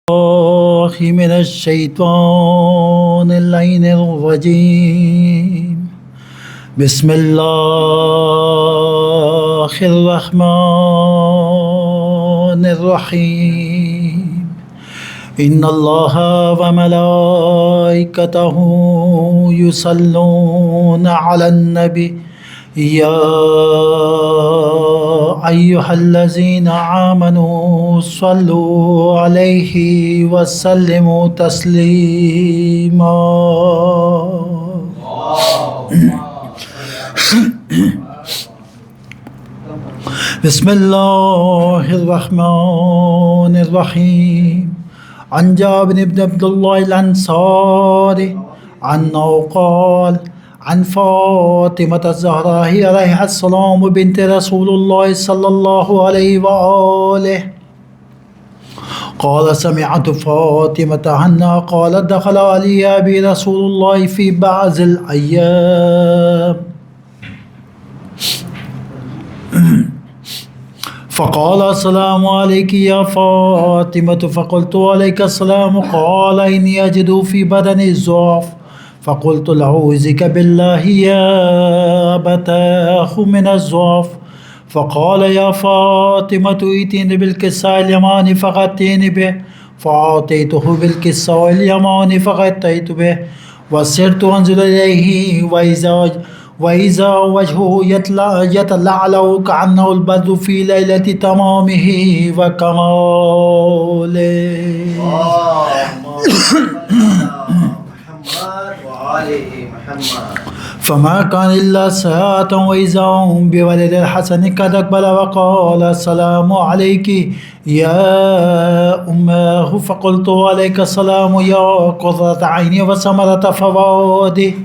الله من الشيطان اللعين الرجيم. بسم الله الرحمن الرحيم. إن الله وملائكته يصلون على النبي يا أيها الذين آمنوا صلوا عليه وسلموا تسليما. بسم الله الرحمن الرحيم. عن جابر بن عبد الله الأنصاري عنه قال عن فاطمة الزهراء عليها السلام بنت رسول الله صلى الله عليه وآله قال سمعت فاطمة عنها قالت دخل علي أبي رسول الله في بعض الأيام فقال السلام عليك يا فاطمة فقلت عليك السلام. قال إني أجد في بدني الضعف فقلت له أعوذك بالله يا أبتاه من الضعف. فقال يا فاطمة ائتيني بالكساء اليماني فغطيني به فأعطيته بالكساء اليماني فغطيت به وسرت أنظر إليه وإذا وجهه يتلعلع كأنه البدر في ليلة تمامه وكماله. فما كان إلا ساعة وإذا هم بولد الحسن قد أقبل وقال السلام عليك يا أماه. فقلت عليك السلام يا قرة عيني وثمرة فؤادي.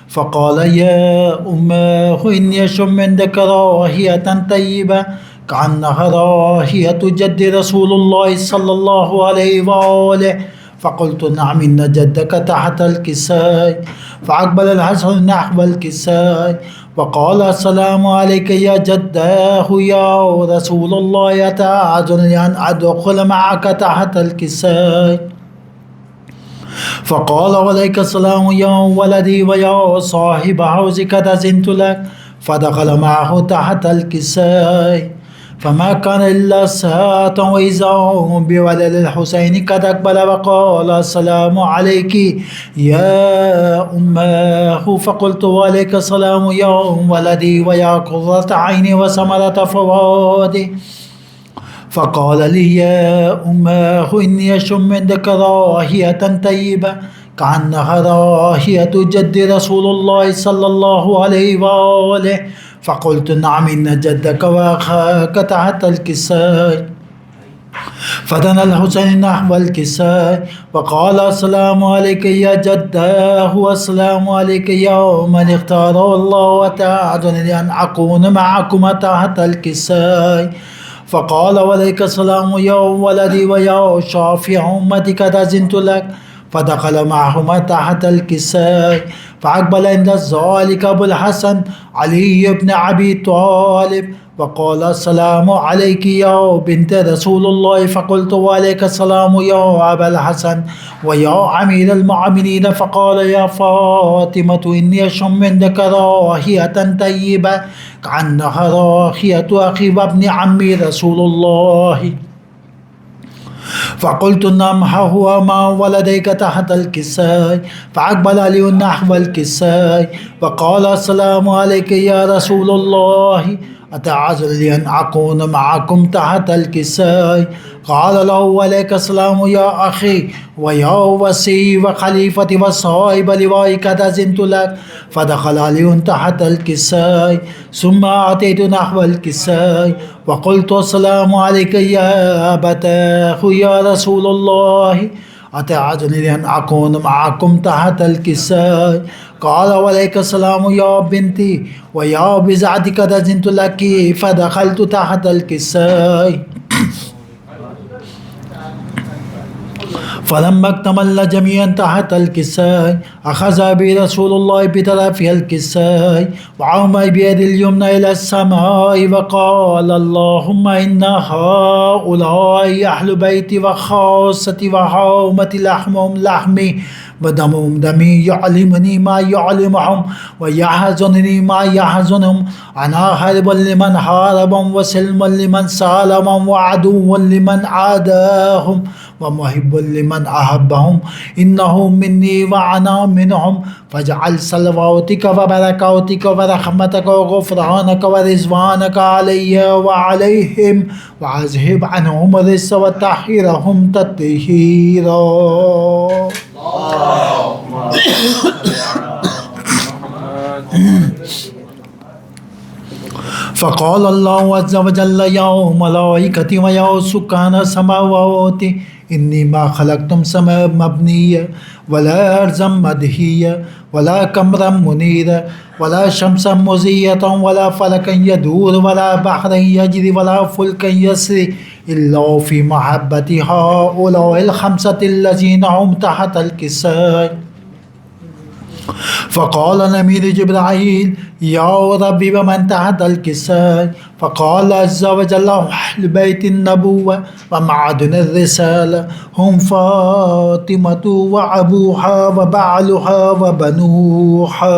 فقال يا أماه إني أشم عندك راحية طيبة كأنها راحية جد رسول الله صلى الله عليه وآله. فقلت نعم إن جدك تحت الكساء. فأقبل الحسن نحو الكساء وقال السلام عليك يا جداه يا رسول الله أتعذرني أن أدخل معك تحت الكساء. فقال عليك السلام يا ولدي ويا صاحب حوزك قد أذنت لك. فدخل معه تحت الكساء فما كان إلا ساعة وإذا هم بولد الحسين قد أقبل وقال السلام عليك يا أماه. فقلت عليك السلام يا ولدي ويا قرة عيني وثمرة فؤادي. فقال لي يا أماه إني أشم عندك راحية طيبة كأنها راحية جد رسول الله صلى الله عليه وآله. فقلت نعم إن جدك وأخاك تحت الكساء. فدنا الحسين نحو الكساء وقال السلام عليك يا جداه والسلام عليك يا من اختاره الله وتعذرني أن أكون معكما تحت الكساء. فقال عليك السلام يا ولدي ويا شافع أمتك قد أذنت لك. فدخل معهما تحت الكساء فأقبل عند ذلك أبو الحسن علي بن أبي طالب وقال السلام عليك يا بنت رسول الله. فقلت وعليك السلام يا أبا الحسن ويا أمير المؤمنين. فقال يا فاطمة إني أشم عندك راحية طيبة كأنها راحية أخي وابن عمي رسول الله. فقلت نعم هو ما ولديك تحت الكساء. فأقبل علي نحو الكساء وقال السلام عليك يا رسول الله أتعذر لي أن أكون معكم تحت الكساء. قال له عليك السلام يا أخي ويا وسي وخليفتي وصاحب لوائك قد أذنت لك. فدخل علي تحت الكساء ثم أتيت نحو الكساء وقلت السلام عليك يا أبتاه يا رسول الله أتعذرني لأن أكون معكم تحت الكساء. قال وعليك السلام يا بنتي ويا بزعتك قد أذنت لك. فدخلت تحت الكساء فلما اكتمل جميعا تحت الكساء أخذ برسول الله بطرف الكساء وعوم بيد اليمنى إلى السماء وقال اللهم إن هؤلاء أهل بيتي وخاصتي وحومة لحمهم لحمي ودمهم دمي يعلمني ما يعلمهم ويحزنني ما يحزنهم أنا حارب لمن حاربهم وسلم لمن سالمهم وعدو لمن عاداهم ومحب لمن أحبهم إنه مني وأنا منهم فاجعل صلواتك وبركاتك ورحمتك وغفرانك ورضوانك علي وعليهم وأذهب عنهم الرجس وطهرهم تطهيرا. فقال الله عز وجل يا ملائكتي ويا سكان السماوات إني ما خلقتم سماء مبنية ولا أرضا مدهية ولا قمرا منيرا ولا شمسا مضية ولا فلكا يدور ولا بحرا يجري ولا فلكا يسري إلا في محبة هؤلاء الخمسة الذين هم تحت الكساء. فقال الأمير جبرائيل يا ربي ومن تحت الكساء؟ فقال عز وجل أهل بيت النبوة ومعدن الرسالة هم فاطمة وأبوها وبعلها وبنوها.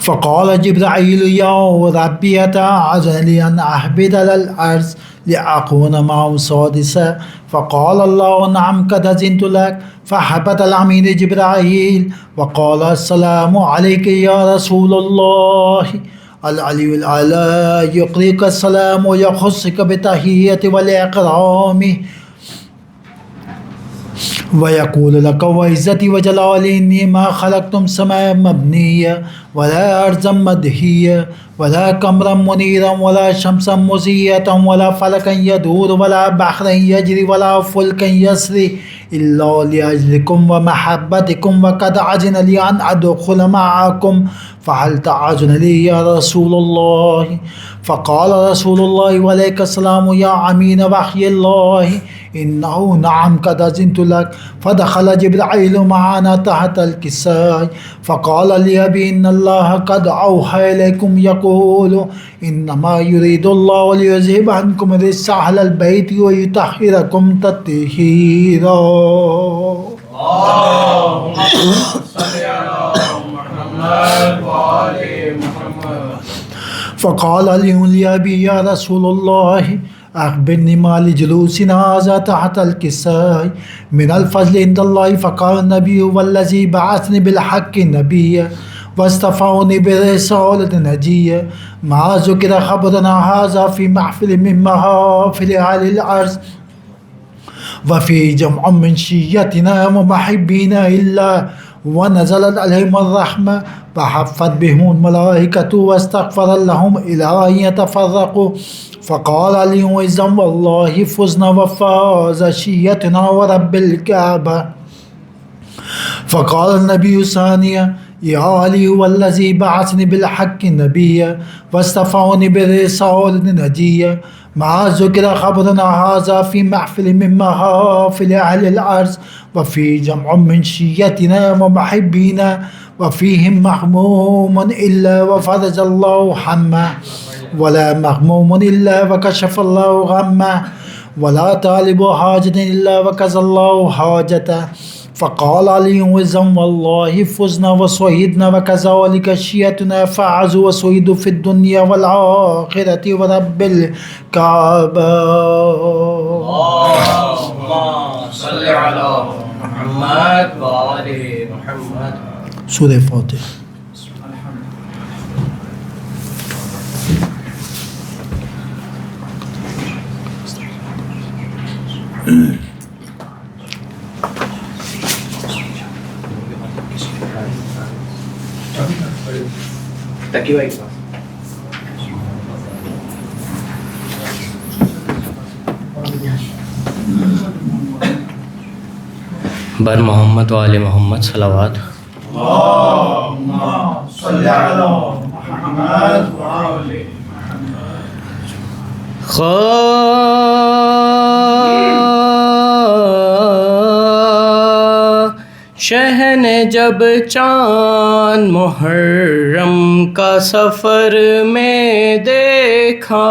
فقال جبرائيل يا ربي أتعجل لي أن أهبط على الأرض لأكون معه سادسا؟ فقال الله نعم قد أذنت لك. فهبط الأمير جبرائيل وقال السلام عليك يا رسول الله. العلي الأعلى يقرئك السلام ويخصك بالتحية والإكرام ويقول لك وعزتي وجلالي إني ما خلقتم سماء مبنية ولا أرضا مدهية ولا قمرا منيرا ولا شمسا مضية ولا فلكا يدور ولا بحرا يجري ولا فلكا يسري إلا لأجلكم ومحبتكم وقد أذن لي أن أدخل معكم فهل تأذن لي يا رسول الله؟ فقال رسول الله وعليك السلام يا أمين وحي الله إنه نعم قد أذنت لك. فدخل جبرائيل معنا تحت الكساء فقال لي أبي إن الله قد أوحى إليكم يقول إنما يريد الله ليذهب عنكم الرجس أهل البيت ويطهركم تطهيرا. اللهم صل على محمد وآل محمد. فقال لي أبي يا رسول الله أخبرني ما لجلوسنا هذا تحت الكساء من الفضل عند الله. فقال النبي والذي بعثني بالحق نبيا واصطفاني برسالة نجية ما ذكر خبرنا هذا في محفل من محافل أهل الأرض وفي جمع من شيتنا ومحبينا إلا ونزلت عليهم الرحمة فحفت بهم الملائكة واستغفر لهم إلى أن يتفرقوا. فقال لي عزا والله فزنا وفاز شيتنا ورب الكعبة. فقال النبي ثانيا يا علي والذي بعثني بالحق نبيا واصطفاني برسالة نجية ما ذكر خبرنا هذا في محفل من محافل أهل الأرض وفي جمع من شيتنا ومحبينا وفيهم مهموم إلا وفرج الله همه ولا مغموم إلا وكشف الله غمه ولا طالب حاجة إلا وكذا الله حاجته. فقال علي عزا والله فزنا وسعدنا وكذلك شيتنا فعزوا وسعدوا في الدنيا والآخرة ورب الكعبة. اللهم صل على محمد وآل محمد. سورة فاتحة. تقی بھائی بر محمد و آل محمد صلوات. اللهم صل علی محمد شہ نے جب چاند محرم کا سفر میں دیکھا،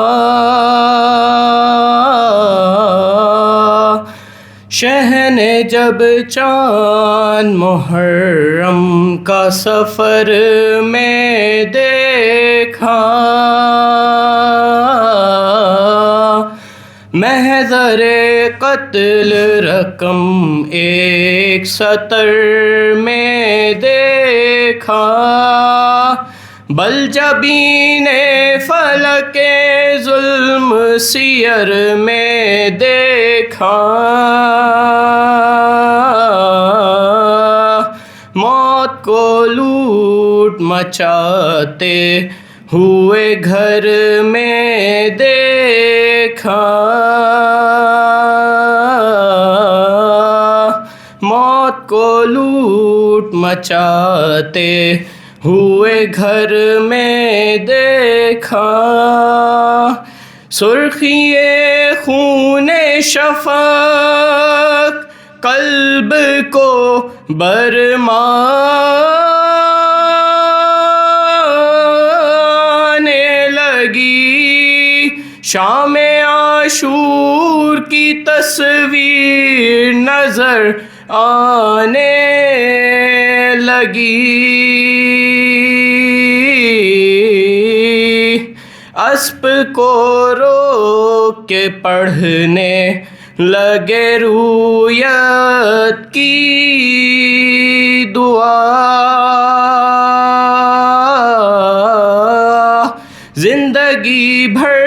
شہ نے جب چاند محرم کا سفر میں دیکھا، محضر قتل رقم ایک سطر میں دیکھا، بل جبین فلک ظلم سیر میں دیکھا، موت کو لوٹ مچاتے ہوئے گھر میں دیکھا، موت کو لوٹ مچاتے ہوئے گھر میں دیکھا، سرخی خون شفق قلب کو برمانے لگی، شام عاشور کی تصویر نظر آنے لگی، اسب کو روک کے پڑھنے لگے رویت کی دعا، زندگی بھر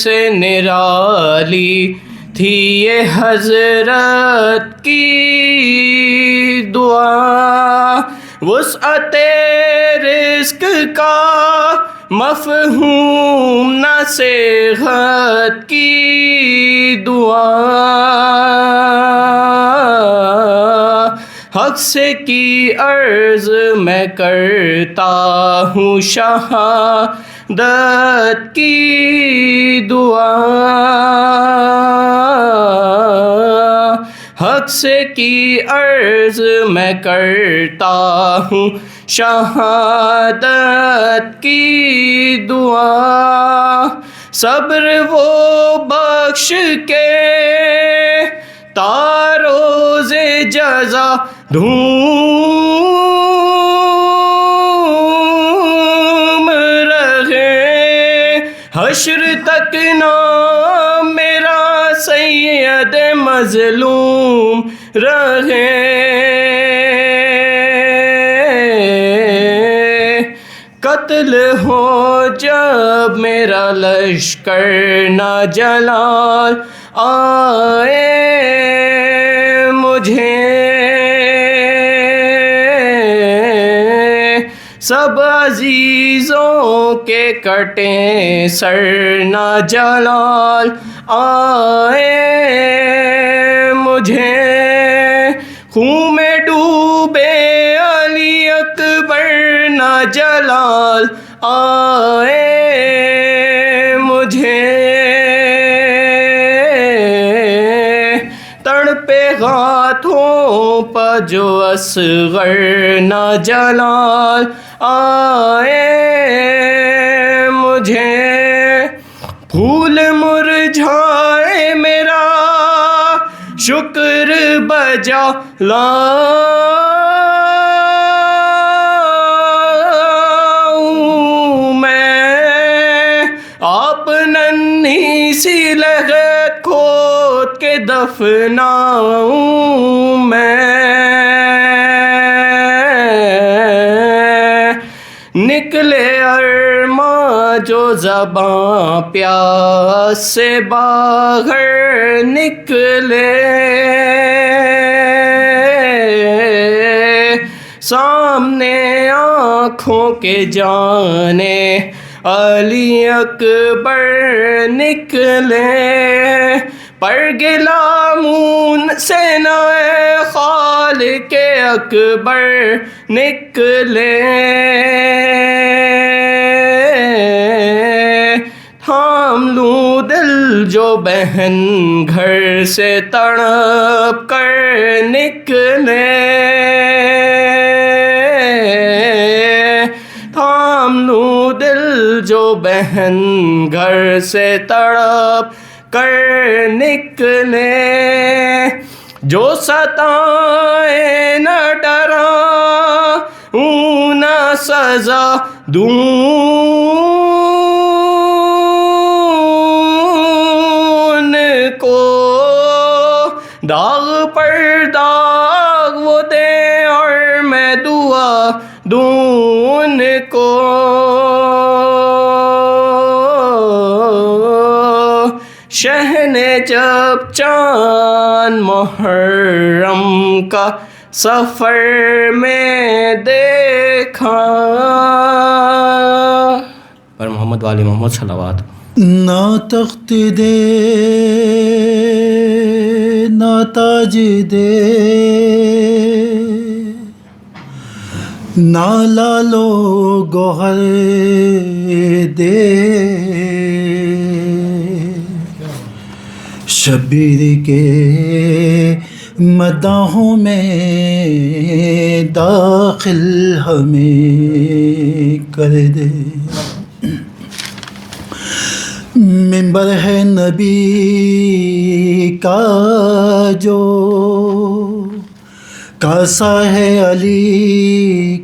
سے نرالی تھی یہ حضرت کی دعا، وسعت رزق کا مفہوم نہ صحت کی دعا، حق سے کی عرض میں کرتا ہوں شہادت کی دعا، حق سے کی عرض میں کرتا ہوں شہادت کی دعا، صبر وہ بخش کے تا روز جزا دھوم رہے، حشر تک نام میرا سید مظلوم رہے، قتل ہو جب میرا لشکر نہ جلال آئے مجھے، سب عزیزوں کے کٹیں سر نہ جلال آئے مجھے، خون میں ڈوبے علی اکبر نہ جلال آئے مجھے، تڑپے ہاتھوں پہ جو اصغر نہ جلال آئے مجھے، پھول مرجھائے میرا شکر بجا لاؤں میں، آپ ننھی سی لغت کھود کے دفناؤں میں، نکلے ارماں جو زباں پیاس سے باہر نکلے، سامنے آنکھوں کے جانے علی اکبر نکلے، پر گلامون سے نئے خالق اکبر اکبر نکلے، تھام لوں دل جو بہن گھر سے تڑپ کر نکلے، تھام لوں دل جو بہن گھر سے تڑپ کر نکلے، جو ستائے نہ ڈراؤں نہ سزا دوں ان کو، داغ پر داغ وہ دیں اور میں دعا دوں ان کو، شہ نے جب چاند محرم کا سفر میں دیکھا، پر محمد والی محمد صلوات، نہ تخت دے نہ تاج دے، نہ لالو گوہر دے، شبیر کے مداحوں میں داخل ہمیں کر دے، منبر ہے نبی کا جو، کاسا ہے علی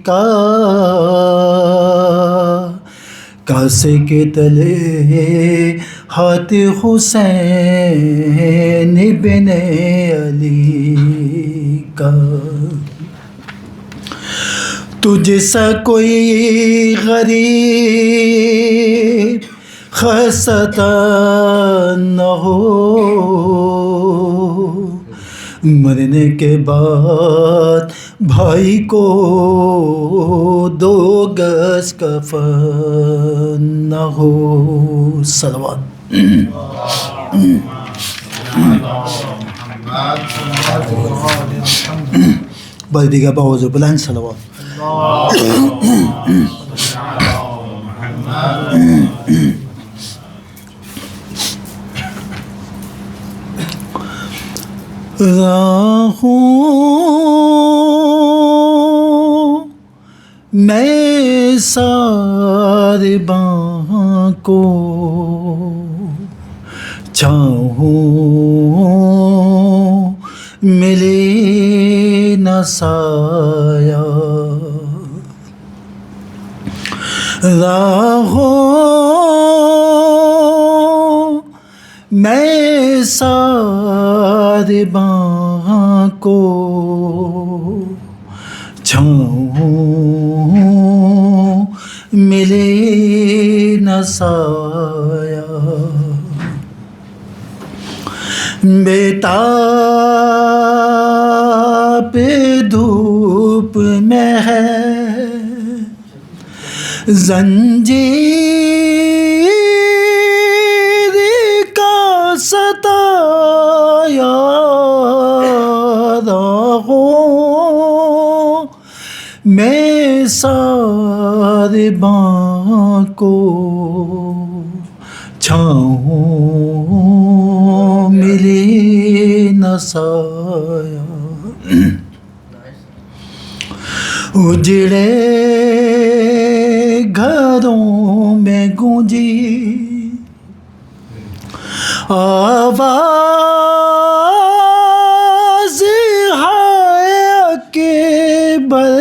کا، کاسے کے تلے ہاتھ حسین بن علی کا، تجھ سا کوئی غریب خستہ نہ ہو، مرنے کے بعد بھائی کو 2 گز کفن نہ ہو، صلوات۔ بلدی کا باوضو بلند صلوات۔ راہوں میں سارباں کو چاہوں ملے نہ سایہ، راہوں میں سارباں کو چھاؤں ملے نہ سایہ، بیتاب دھوپ میں ہے زنجیر کا ستایا، راہوں میں سارباں کو چھاؤں ملے نہ سایہ، اجڑے گھروں میں گونجی آواز ہائے اکبر،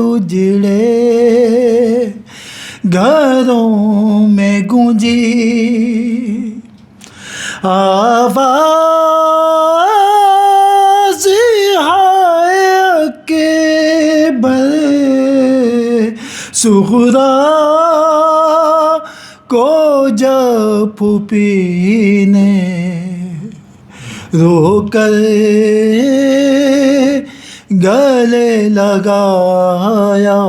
اجڑے گھروں میں گونجی آواز ہائے اکبر، سغرا کو جب پھوپھی نے رو کر گلے لگایا،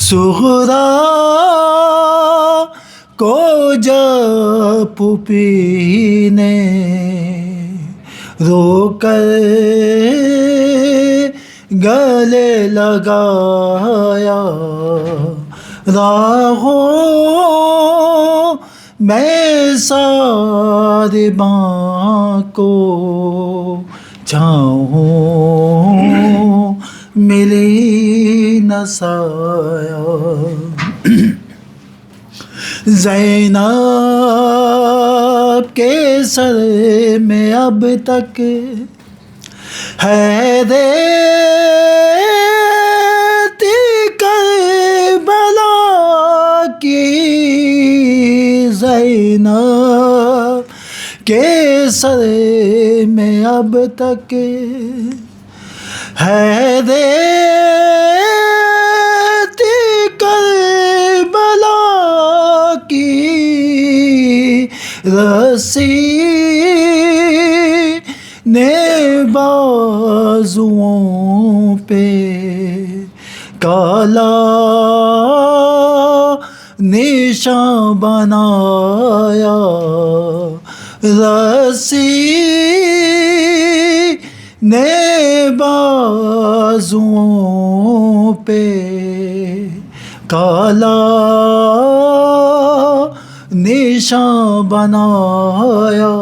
سغرا کو جب پھوپھی نے رو کر گلے لگایا، راہوں میں سارے باں کو چھاؤں ملی نہ سایہ زینب کے سر میں اب تک ہے دیتی کربلا کی زینب کے سر میں اب تک ہے دیتی کربلا کی رسی نے بازوؤں پہ کالا نشان بنایا رسی نے بازوؤں پہ کالا نشان بنایا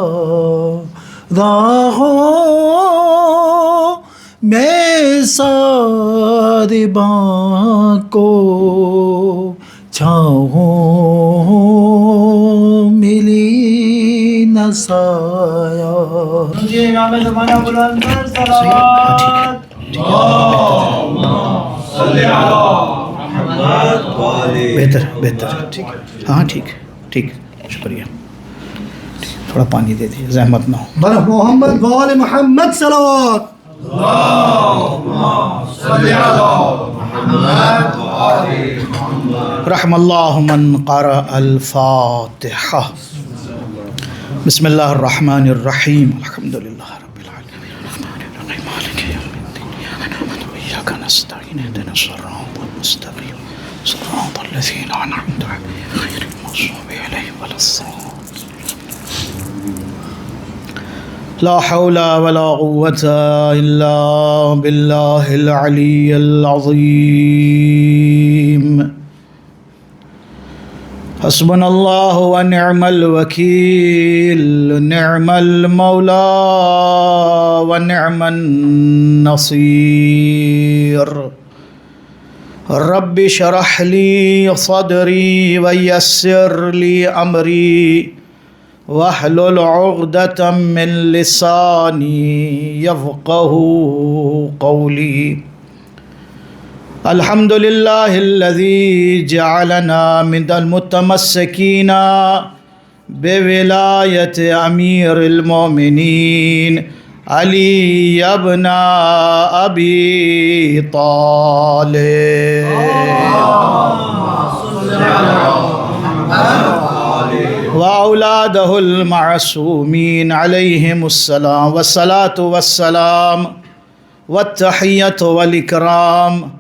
راہوں میں سارے باں کو چھاؤں ملی نہ سایہ جی امام زمانہ بلند پر صلوات بہتر بہتر ٹھیک ہاں ٹھیک ٹھیک شکریہ تھوڑا پانی دے دیجیے زحمت نہ ہو برح محمد وآل محمد صلوات رحم اللہ من قرأ الفاتحہ بسم اللہ الرحمن الرحیم الحمد للہ رب العالمین الرحمن الرحیم مالک یوم الدین ایاک نعبد و ایاک نستعین اهدنا الصراط المستقیم صراط الذین انعمت علیہم غیر المغضوب علیہم ولا الضالین لا حول ولا قوة إلا بالله العلي العظيم حسبنا الله ونعم الوكيل نعم المولى ونعم النصير رب اشرح لي صدري ويسر لي أمري واحلل عقدة من لساني يفقه قولي الحمد لله الذي جعلنا من المتمسكين بولاية أمير المؤمنين علي بن أبي طالب وأولاده المعصومين عليهم السلام والصلاة والسلام والتحية والإكرام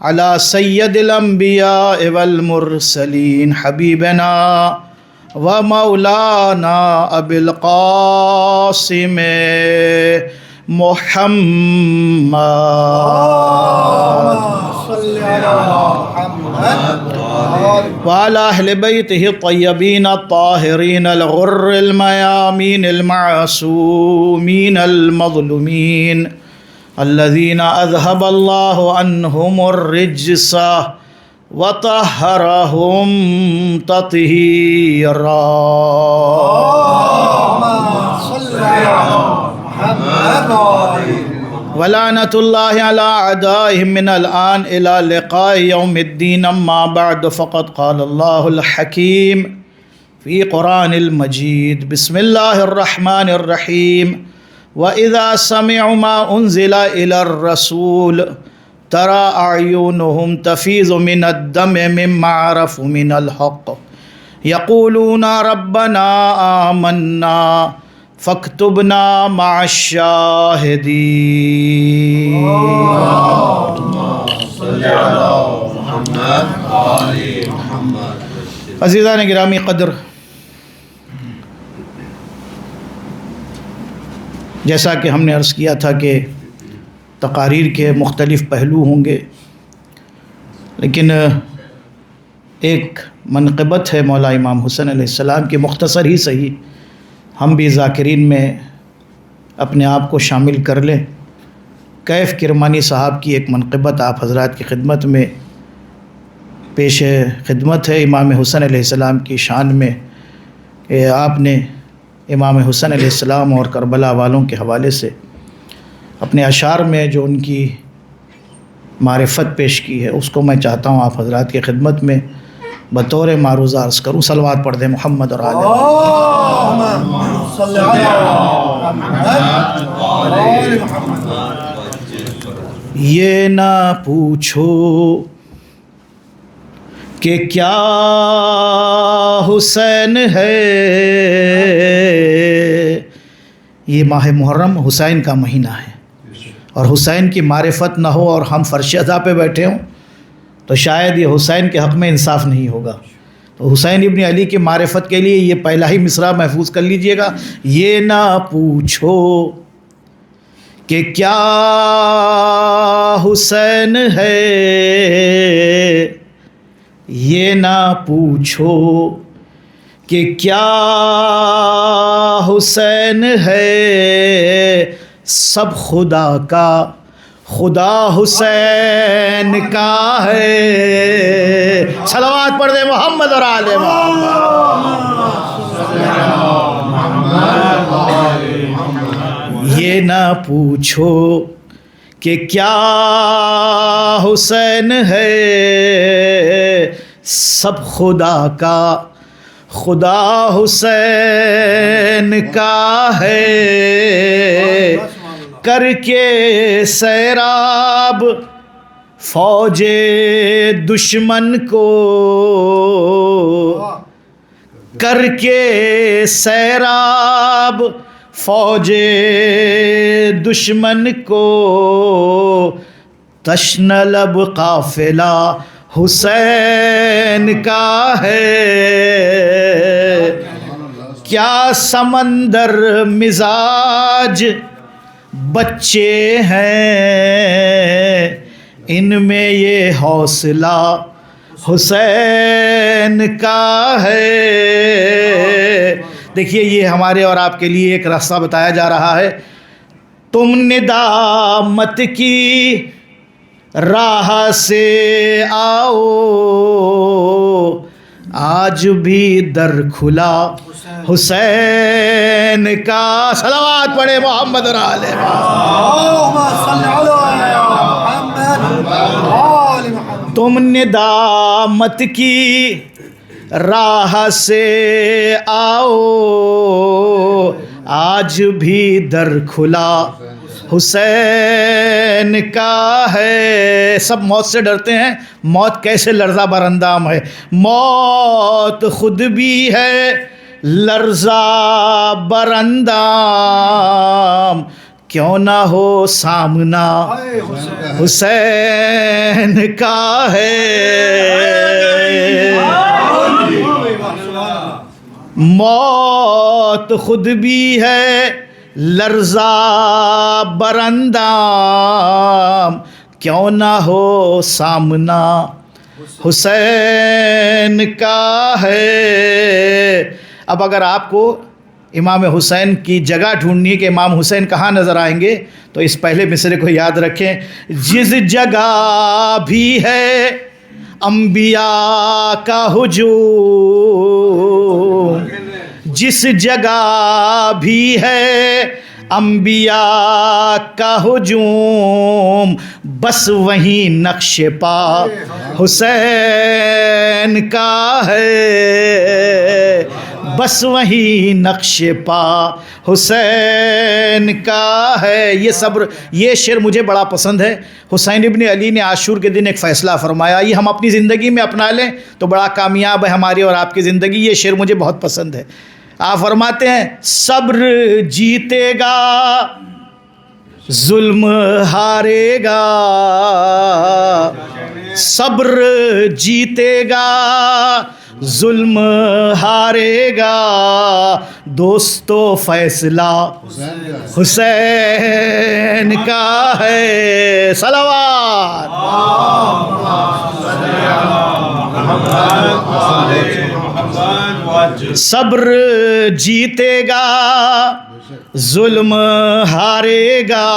على سيد الأنبياء والمرسلين حبيبنا ومولانا أبي القاسم محمد وعلى أهل بيته الطيبين الطاهرين الغر الميامين المعصومين المظلومين الذين أذهب الله عنهم الرجس وطهرهم تطهيرا ولعنة الله على أعدائهم من الآن إلى لقاء يوم الدين أما بعد فقد قال الله الحكيم في قرآن المجيد بسم الله الرحمن الرحيم وإذا سمعوا ما أنزل إلى الرسول ترى أعينهم تفيض من الدم مما عرفوا من الحق يقولون ربنا آمنا فاكتبنا مع الشاهدين عزیزان گرامی قدر، جیسا کہ ہم نے عرض کیا تھا کہ تقاریر کے مختلف پہلو ہوں گے، لیکن ایک منقبت ہے مولا امام حسین علیہ السلام کی، مختصر ہی صحیح ہم بھی ذاکرین میں اپنے آپ کو شامل کر لیں۔ کیف کرمانی صاحب کی ایک منقبت آپ حضرات کی خدمت میں پیش خدمت ہے امام حسین علیہ السلام کی شان میں۔ آپ نے امام حسین علیہ السلام اور کربلا والوں کے حوالے سے اپنے اشعار میں جو ان کی معرفت پیش کی ہے، اس کو میں چاہتا ہوں آپ حضرات کی خدمت میں بطور معروضہ عرض کروں۔ صلوات پڑھ دیں محمد اور آل محمد۔ یہ نہ پوچھو کہ کیا حسین ہے، یہ ماہ محرم حسین کا مہینہ ہے، اور حسین کی معرفت نہ ہو اور ہم فرش ادا پہ بیٹھے ہوں تو شاید یہ حسین کے حق میں انصاف نہیں ہوگا۔ تو حسین ابن علی کی معرفت کے لیے یہ پہلا ہی مصرع محفوظ کر لیجئے گا۔ یہ نہ پوچھو کہ کیا حسین ہے، یہ نہ پوچھو کہ کیا حسین ہے، سب خدا کا خدا حسین کا ہے۔ صلوات پڑھ دے محمد اور آل محمد۔ یہ نہ پوچھو کہ کیا حسین ہے، سب خدا کا خدا حسین کا ہے۔ کر کے سیراب فوج دشمن کو، کر کے سیراب فوج دشمن کو، تشن لب قافلہ حسین کا ہے۔ کیا سمندر مزاج بچے ہیں، ان میں یہ حوصلہ حسین کا ہے۔ دیکھیے یہ ہمارے اور آپ کے لیے ایک راستہ بتایا جا رہا ہے۔ تم ندامت کی راہ سے آؤ، آج بھی در کھلا حسین کا۔ صلوات پڑھے محمد اور آل محمد۔ تم ندامت کی راہ سے آؤ، آج بھی در کھلا حسین کا ہے۔ سب موت سے ڈرتے ہیں، موت کیسے لرزہ بر اندام ہے، موت خود بھی ہے لرزہ بر اندام، کیوں نہ ہو سامنا حسین کا ہے۔ موت خود بھی ہے لرزہ بر اندام، کیوں نہ ہو سامنا حسین کا ہے۔ اب اگر آپ کو امام حسین کی جگہ ڈھونڈنی ہے کہ امام حسین کہاں نظر آئیں گے تو اس پہلے مصرعے کو یاد رکھیں۔ جس جگہ بھی ہے انبیاء کا ہجوم، جس جگہ بھی ہے انبیاء کا ہجوم، بس وہیں نقش پا حسین کا ہے، بس وہیں نقش پا حسین کا ہے۔ یہ صبر، یہ شعر مجھے بڑا پسند ہے۔ حسین ابن علی نے عاشور کے دن ایک فیصلہ فرمایا، یہ ہم اپنی زندگی میں اپنا لیں تو بڑا کامیاب ہے ہماری اور آپ کی زندگی۔ یہ شعر مجھے بہت پسند ہے۔ آپ فرماتے ہیں صبر جیتے گا ظلم ہارے گا، صبر جیتے گا ظلم ہارے گا، دوستو فیصلہ حسین کا ہے۔ صلوات صبر جیتے گا ظلم ہارے گا،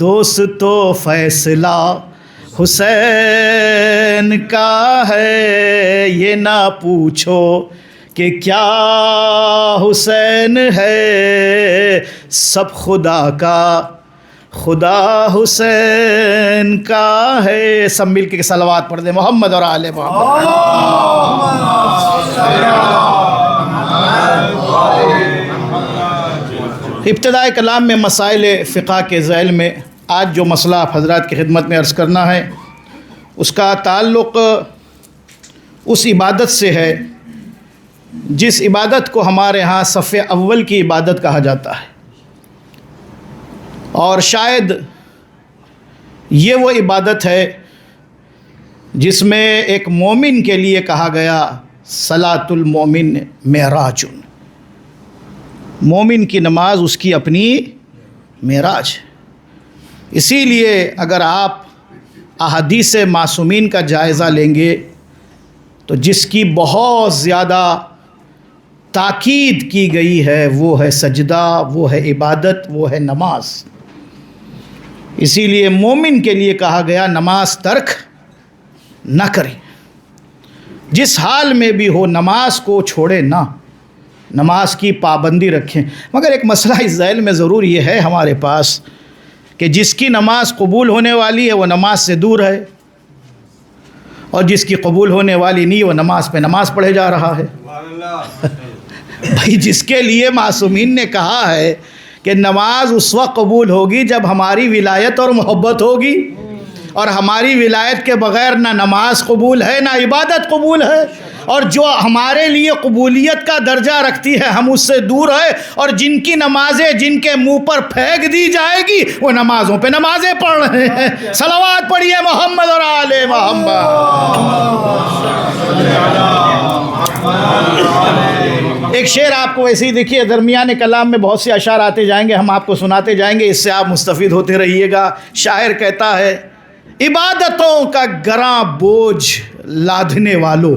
دوست تو فیصلہ حسین کا ہے، یہ نہ پوچھو کہ کیا حسین ہے، سب خدا کا، خدا حسین کا ہے۔ سب مل کے صلوات پڑھ دیں محمد اور آل محمد۔ ابتدائے کلام میں مسائل فقہ کے ذیل میں آج جو مسئلہ آپ حضرات کی خدمت میں عرض کرنا ہے اس کا تعلق اس عبادت سے ہے جس عبادت کو ہمارے ہاں صف اول کی عبادت کہا جاتا ہے، اور شاید یہ وہ عبادت ہے جس میں ایک مومن کے لیے کہا گیا صلاۃ المومن معراج، مومن کی نماز اس کی اپنی معراج۔ اسی لیے اگر آپ احادیث معصومین کا جائزہ لیں گے تو جس کی بہت زیادہ تاکید کی گئی ہے وہ ہے سجدہ، وہ ہے عبادت، وہ ہے نماز۔ اسی لیے مومن کے لیے کہا گیا نماز ترک نہ کرے، جس حال میں بھی ہو نماز کو چھوڑے نہ، نماز کی پابندی رکھیں۔ مگر ایک مسئلہ اس ذیل میں ضرور یہ ہے ہمارے پاس کہ جس کی نماز قبول ہونے والی ہے وہ نماز سے دور ہے، اور جس کی قبول ہونے والی نہیں وہ نماز پہ نماز پڑھے جا رہا ہے۔ بھائی جس کے لیے معصومین نے کہا ہے کہ نماز اس وقت قبول ہوگی جب ہماری ولایت اور محبت ہوگی، اور ہماری ولایت کے بغیر نہ نماز قبول ہے نہ عبادت قبول ہے، اور جو ہمارے لیے قبولیت کا درجہ رکھتی ہے ہم اس سے دور ہے، اور جن کی نمازیں جن کے منہ پر پھینک دی جائے گی وہ نمازوں پہ نمازیں پڑھ رہے ہیں۔ صلوات پڑھیے محمد اور آل محمد۔ ایک شعر آپ کو ویسے ہی دیکھیے، درمیان کلام میں بہت سے اشعار آتے جائیں گے، ہم آپ کو سناتے جائیں گے، اس سے آپ مستفید ہوتے رہیے گا۔ شاعر کہتا ہے عبادتوں کا گراں بوجھ لادھنے والوں،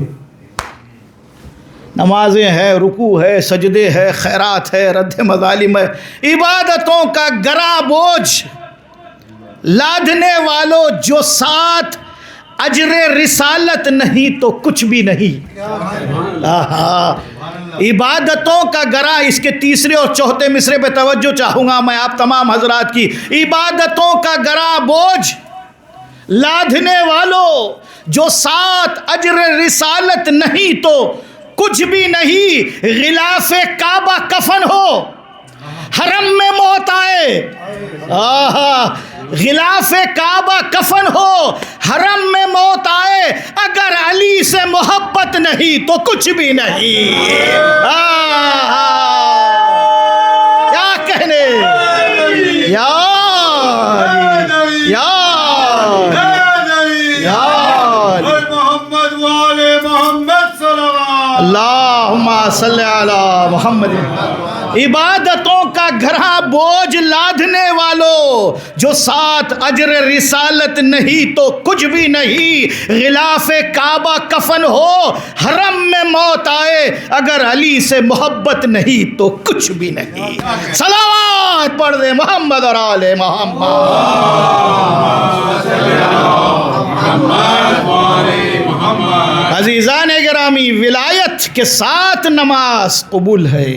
نمازیں ہے، رکوع ہے، سجدے ہے، خیرات ہے، رد مظالم ہے، عبادتوں کا گراں بوجھ لادھنے والوں، جو ساتھ اجر رسالت نہیں تو کچھ بھی نہیں۔ عبادتوں کا گراں، اس کے تیسرے اور چوتھے مصرے پہ توجہ چاہوں گا میں آپ تمام حضرات کی۔ عبادتوں کا گراں بوجھ لادھنے والوں، جو ساتھ اجر رسالت نہیں تو کچھ بھی نہیں، غلاف کعبہ کفن ہو حرم میں موت آئے، غلاف کعبہ کفن ہو حرم میں موت آئے، اگر علی سے محبت نہیں تو کچھ بھی نہیں۔ کیا کہنے، یا یا اللہم صلی علی محمد۔ عبادتوں کا گراں بوجھ لادھنے والوں، جو ساتھ اجر رسالت نہیں تو کچھ بھی نہیں، غلاف کعبہ کفن ہو حرم میں موت آئے، اگر علی سے محبت نہیں تو کچھ بھی نہیں۔ صلوات پڑھ دیں محمد اور آل محمد۔ عزیزان گرامی، ولایت کے ساتھ نماز قبول ہے۔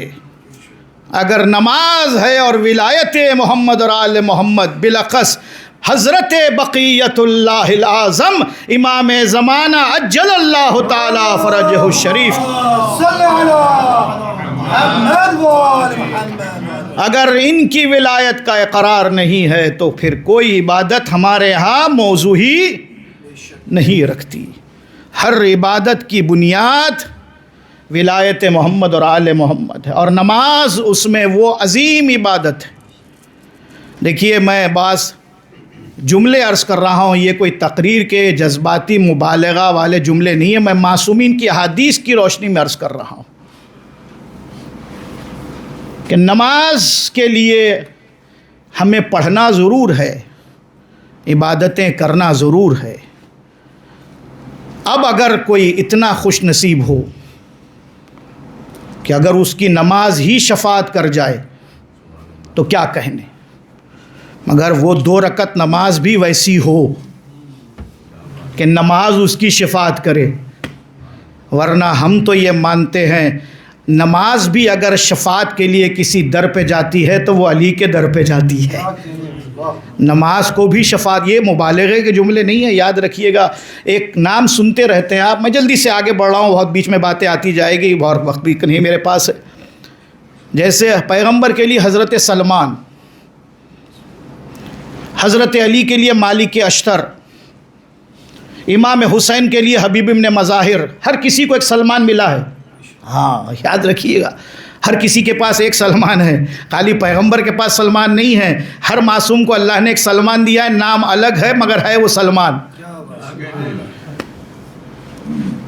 اگر نماز ہے اور ولایت محمد اور آل محمد، بالاخص حضرت بقیت اللہ العظم امام زمانہ عجل اللہ تعالی فرجہ الشریف، اگر ان کی ولایت کا اقرار نہیں ہے تو پھر کوئی عبادت ہمارے ہاں موضوع ہی نہیں رکھتی۔ ہر عبادت کی بنیاد ولایت محمد اور آل محمد ہے، اور نماز اس میں وہ عظیم عبادت ہے۔ دیکھیے میں بعض جملے عرض کر رہا ہوں، یہ کوئی تقریر کے جذباتی مبالغہ والے جملے نہیں ہیں، میں معصومین کی احادیث کی روشنی میں عرض کر رہا ہوں کہ نماز کے لیے ہمیں پڑھنا ضرور ہے، عبادتیں کرنا ضرور ہے، اب اگر کوئی اتنا خوش نصیب ہو کہ اگر اس کی نماز ہی شفاعت کر جائے تو کیا کہنے، مگر وہ 2 رکعت نماز بھی ویسی ہو کہ نماز اس کی شفاعت کرے، ورنہ ہم تو یہ مانتے ہیں نماز بھی اگر شفاعت کے لیے کسی در پہ جاتی ہے تو وہ علی کے در پہ جاتی ہے۔ نماز کو بھی شفاعت، یہ مبالغے کے جملے نہیں ہیں، یاد رکھیے گا۔ ایک نام سنتے رہتے ہیں آپ، میں جلدی سے آگے بڑھ رہا ہوں، بہت بیچ میں باتیں آتی جائے گی، بہت وقت بھی نہیں میرے پاس ہے۔ جیسے پیغمبر کے لیے حضرت سلمان، حضرت علی کے لیے مالک اشتر، امام حسین کے لیے حبیب ابن مظاہر، ہر کسی کو ایک سلمان ملا ہے۔ ہاں یاد رکھیے گا، ہر کسی کے پاس ایک سلمان ہے، خالی پیغمبر کے پاس سلمان نہیں ہے۔ ہر معصوم کو اللہ نے ایک سلمان دیا ہے، نام الگ ہے مگر ہے وہ سلمان۔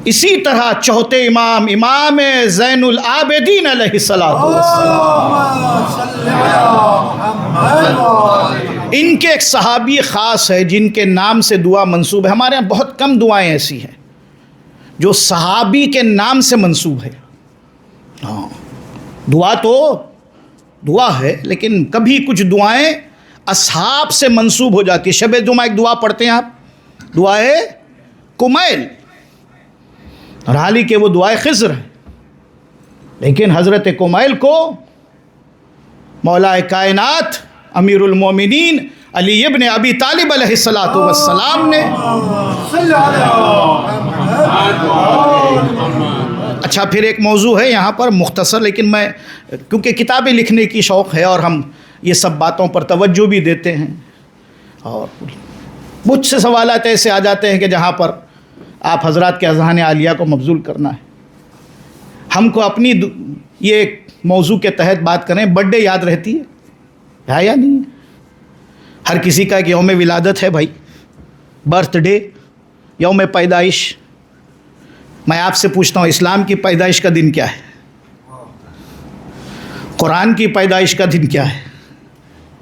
اسی طرح چوتھے امام زین العابدین علیہ الصلوۃ والسلام، ان کے ایک صحابی خاص ہے جن کے نام سے دعا منسوب ہے۔ ہمارے یہاں بہت کم دعائیں ایسی ہیں جو صحابی کے نام سے منسوب ہے۔ ہاں دعا تو دعا ہے، لیکن کبھی کچھ دعائیں اصحاب سے منسوب ہو جاتی ہے۔ شب جمعہ ایک دعا پڑھتے ہیں آپ، دعائے کمیل، اور حالی کہ وہ دعائے خضر ہے، لیکن حضرت کمیل کو مولا کائنات امیر المومنین علی ابن ابی طالب علیہ الصلوۃ والسلام نے اچھا پھر ایک موضوع ہے یہاں پر مختصر، لیکن میں کیونکہ کتابیں لکھنے کی شوق ہے اور ہم یہ سب باتوں پر توجہ بھی دیتے ہیں، اور مجھ سے سوالات ایسے آ جاتے ہیں کہ جہاں پر آپ حضرات کے اذہان عالیہ کو مبذول کرنا ہے۔ ہم کو اپنی یہ موضوع کے تحت بات کریں، برتھ ڈے یاد رہتی ہے یا نہیں؟ ہر کسی کا ایک یوم ولادت ہے بھائی، برتھ ڈے، یوم پیدائش۔ میں آپ سے پوچھتا ہوں، اسلام کی پیدائش کا دن کیا ہے؟ قرآن کی پیدائش کا دن کیا ہے؟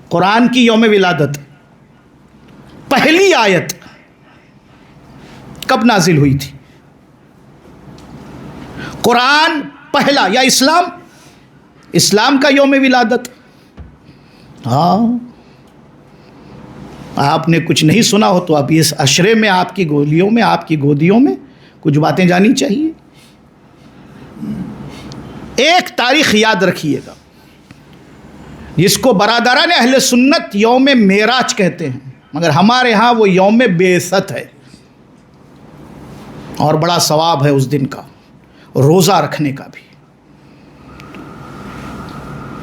قرآن کی یوم ولادت پہلی آیت کب نازل ہوئی تھی؟ قرآن پہلا یا اسلام کا یوم ولادت؟ ہاں آپ نے کچھ نہیں سنا ہو تو اب اس عشرے میں آپ کی گولیوں میں، آپ کی گودیوں میں کچھ باتیں جانی چاہیے۔ ایک تاریخ یاد رکھیے گا جس کو برادران اہل سنت یوم معراج کہتے ہیں، مگر ہمارے ہاں وہ یوم بعثت ہے، اور بڑا ثواب ہے اس دن کا، روزہ رکھنے کا بھی۔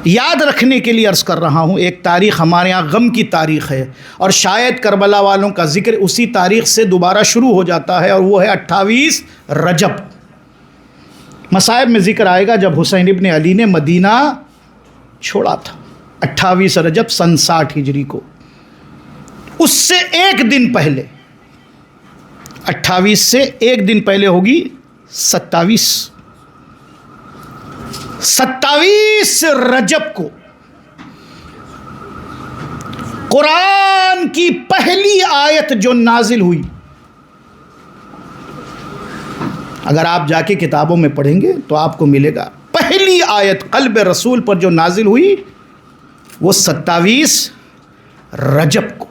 یاد رکھنے کے لیے عرض کر رہا ہوں، ایک تاریخ ہمارے ہاں غم کی تاریخ ہے، اور شاید کربلا والوں کا ذکر اسی تاریخ سے دوبارہ شروع ہو جاتا ہے، اور وہ ہے 28 رجب۔ مصائب میں ذکر آئے گا جب حسین ابن علی نے مدینہ چھوڑا تھا، 28 رجب سن 60 ہجری کو۔ اس سے ایک دن پہلے، 28 سے ایک دن پہلے ہوگی 27 رجب کو قرآن کی پہلی آیت جو نازل ہوئی، اگر آپ جا کے کتابوں میں پڑھیں گے تو آپ کو ملے گا پہلی آیت قلب رسول پر جو نازل ہوئی وہ 27 رجب کو۔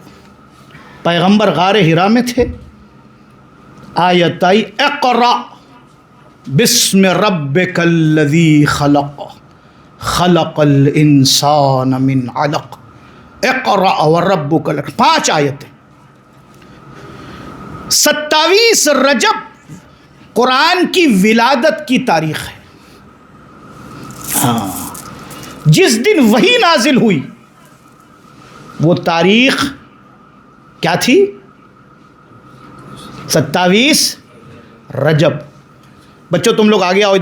پیغمبر غار حرا میں تھے، آیت آئی اقرأ بسم ربک الذی خلق خلق الانسان من علق اقرأ وربک الاکرم، 5 آیتیں۔ 27 رجب قرآن کی ولادت کی تاریخ ہے۔ ہاں جس دن وحی نازل ہوئی وہ تاریخ کیا تھی؟ 27 رجب۔ بچوں تم لوگ آگے آؤ،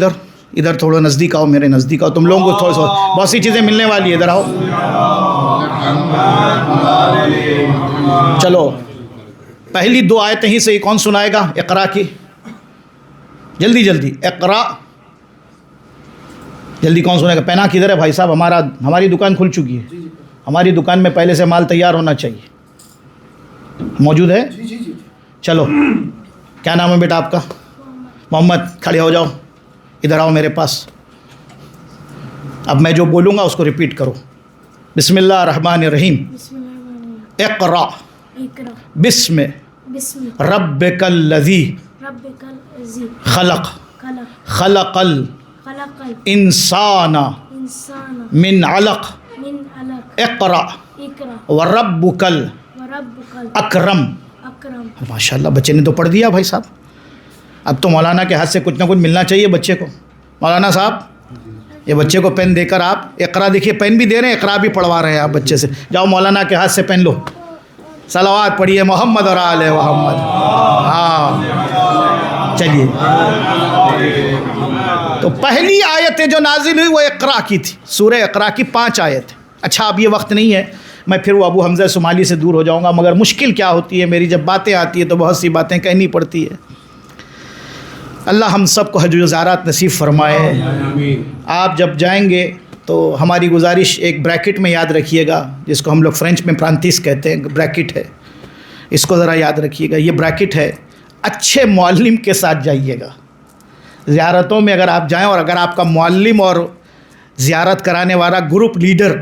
ادھر تھوڑا نزدیک آؤ، میرے نزدیک آؤ، تم لوگوں کو تھوڑا سا بہت سی چیزیں ملنے والی ہے، ادھر آؤ۔ چلو پہلی 2 آیتیں ہی صحیح، کون سنائے گا اقرا کی؟ جلدی جلدی اقرا، جلدی کون سنائے گا؟ پینا کدھر ہے بھائی صاحب؟ ہماری دکان کھل چکی ہے، ہماری دکان میں پہلے سے مال تیار ہونا چاہیے، موجود ہے؟ چلو کیا نام ہے بیٹا آپ کا؟ محمد. کھڑے ہو جاؤ, ادھر آؤ میرے پاس. اب میں جو بولوں گا اس کو ریپیٹ کرو. بسم اللہ الرحمن الرحیم. اقرا بسم ربک الذی خلق خلق الانسان من علق اقرا وربک الاکرم. ماشاء اللہ, بچے نے تو پڑھ دیا بھائی صاحب. اب تو مولانا کے ہاتھ سے کچھ نہ کچھ ملنا چاہیے بچے کو. مولانا صاحب یہ بچے کو پین دے کر آپ اقرا, دیکھیے پین بھی دے رہے ہیں, اقرا بھی پڑھوا رہے ہیں آپ بچے سے. جاؤ مولانا کے ہاتھ سے پین لو, صلوات پڑھیے محمد اور آل محمد. ہاں چلیے. تو پہلی آیتیں جو نازل ہوئی وہ اقرا کی تھی, سورہ اقرا کی 5 آیت. اچھا اب یہ وقت نہیں ہے, میں پھر وہ ابو حمزہ صومالی سے دور ہو جاؤں گا, مگر مشکل کیا ہوتی ہے میری, جب باتیں آتی ہیں تو بہت سی باتیں کہنی پڑتی ہے. اللہ ہم سب کو حج و زیارات نصیب فرمائے. آپ جب جائیں گے تو ہماری گزارش ایک بریکٹ میں یاد رکھیے گا, جس کو ہم لوگ فرینچ میں پرانتیس کہتے ہیں, بریکٹ ہے, اس کو ذرا یاد رکھیے گا. یہ بریکٹ ہے, اچھے معلم کے ساتھ جائیے گا زیارتوں میں. اگر آپ جائیں اور اگر آپ کا معلم اور زیارت کرانے والا گروپ لیڈر,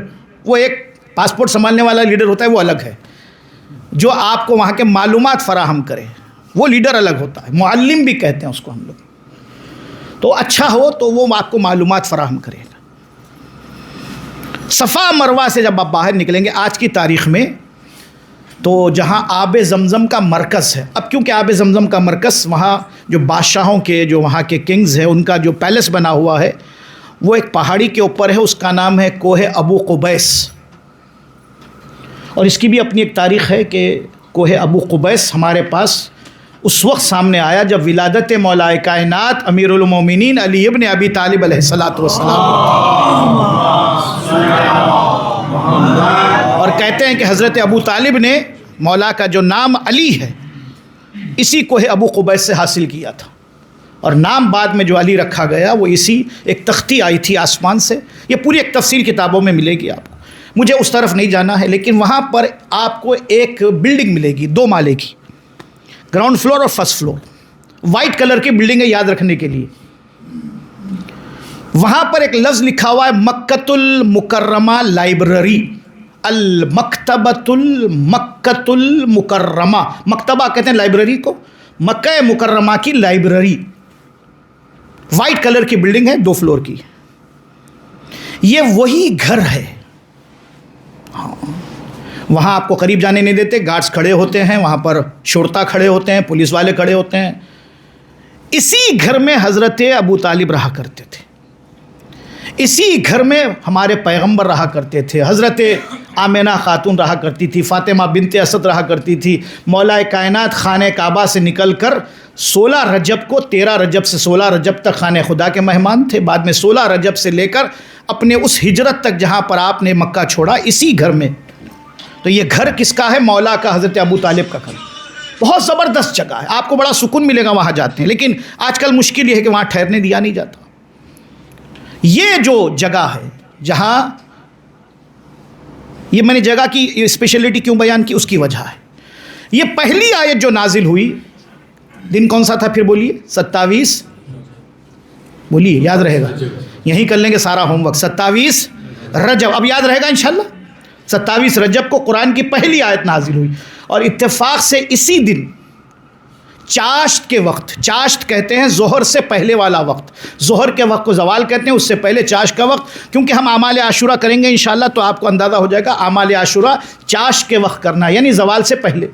وہ ایک پاسپورٹ سنبھالنے والا لیڈر ہوتا ہے, وہ الگ ہے. جو آپ کو وہاں کے معلومات فراہم کرے وہ لیڈر الگ ہوتا ہے, معلم بھی کہتے ہیں اس کو ہم لوگ. تو اچھا ہو تو وہ آپ کو معلومات فراہم کرے گا. صفا مروہ سے جب آپ باہر نکلیں گے آج کی تاریخ میں, تو جہاں آب زمزم کا مرکز ہے, اب کیونکہ آب زمزم کا مرکز وہاں جو بادشاہوں کے, جو وہاں کے کنگز ہیں, ان کا جو پیلس بنا ہوا ہے وہ ایک پہاڑی کے اوپر ہے, اس کا نام ہے کوہ ابو قبیس. اور اس کی بھی اپنی ایک تاریخ ہے کہ کوہ ابو قبیس ہمارے پاس اس وقت سامنے آیا جب ولادت مولا کائنات امیر المومنین علی ابن ابی طالب علیہ الصلوۃ والسلام. اور کہتے ہیں کہ حضرت ابو طالب نے مولا کا جو نام علی ہے اسی کوہ ابو قبیس سے حاصل کیا تھا, اور نام بعد میں جو علی رکھا گیا وہ اسی ایک تختی آئی تھی آسمان سے. یہ پوری ایک تفصیل کتابوں میں ملے گی آپ کو, مجھے اس طرف نہیں جانا ہے. لیکن وہاں پر آپ کو ایک بلڈنگ ملے گی 2 مالے کی, گراؤنڈ فلور اور فرسٹ فلور, وائٹ کلر کی بلڈنگ ہے یاد رکھنے کے لیے. وہاں پر ایک لفظ لکھا ہوا ہے مکۃ المکرمہ لائبریری, المکتبۃ المکۃ المکرمہ. مکتبہ کہتے ہیں لائبریری کو, مکہ مکرمہ کی لائبریری. وائٹ کلر کی بلڈنگ ہے 2 فلور کی. یہ وہی گھر ہے. وہاں آپ کو قریب جانے نہیں دیتے, گارڈز کھڑے ہوتے ہیں وہاں پر, شرطا کھڑے ہوتے ہیں, پولیس والے کھڑے ہوتے ہیں. اسی گھر میں حضرت ابو طالب رہا کرتے تھے, اسی گھر میں ہمارے پیغمبر رہا کرتے تھے, حضرت آمنہ خاتون رہا کرتی تھی, فاطمہ بنت اسد رہا کرتی تھی. مولا کائنات خانہ کعبہ سے نکل کر 16 رجب کو, 13 رجب سے 16 رجب تک خانہ خدا کے مہمان تھے. بعد میں 16 رجب سے لے کر اپنے اس ہجرت تک جہاں پر آپ نے مکہ چھوڑا, اسی گھر میں. تو یہ گھر کس کا ہے؟ مولا کا, حضرت ابو طالب کا گھر. بہت زبردست جگہ ہے, آپ کو بڑا سکون ملے گا وہاں جاتے ہیں. لیکن آج کل مشکل یہ ہے کہ وہاں ٹھہرنے دیا نہیں جاتا. یہ جو جگہ ہے جہاں, یہ میں نے جگہ کی اسپیشلٹی کیوں بیان کی, اس کی وجہ ہے. یہ پہلی آیت جو نازل ہوئی, دن کون سا تھا پھر بولیے؟ 27, بولیے یاد رہے گا, یہیں کر لیں گے سارا ہوم ورک. 27 رجب, اب یاد رہے گا انشاءاللہ. 27 رجب کو قرآن کی پہلی آیت نازل ہوئی, اور اتفاق سے اسی دن چاشت کے وقت, چاشت کہتے ہیں ظہر سے پہلے والا وقت, ظہر کے وقت کو زوال کہتے ہیں, اس سے پہلے چاشت کا وقت. کیونکہ ہم اعمال عاشورہ کریں گے انشاءاللہ تو آپ کو اندازہ ہو جائے گا, اعمال عاشورہ چاشت کے وقت کرنا, یعنی زوال سے پہلے.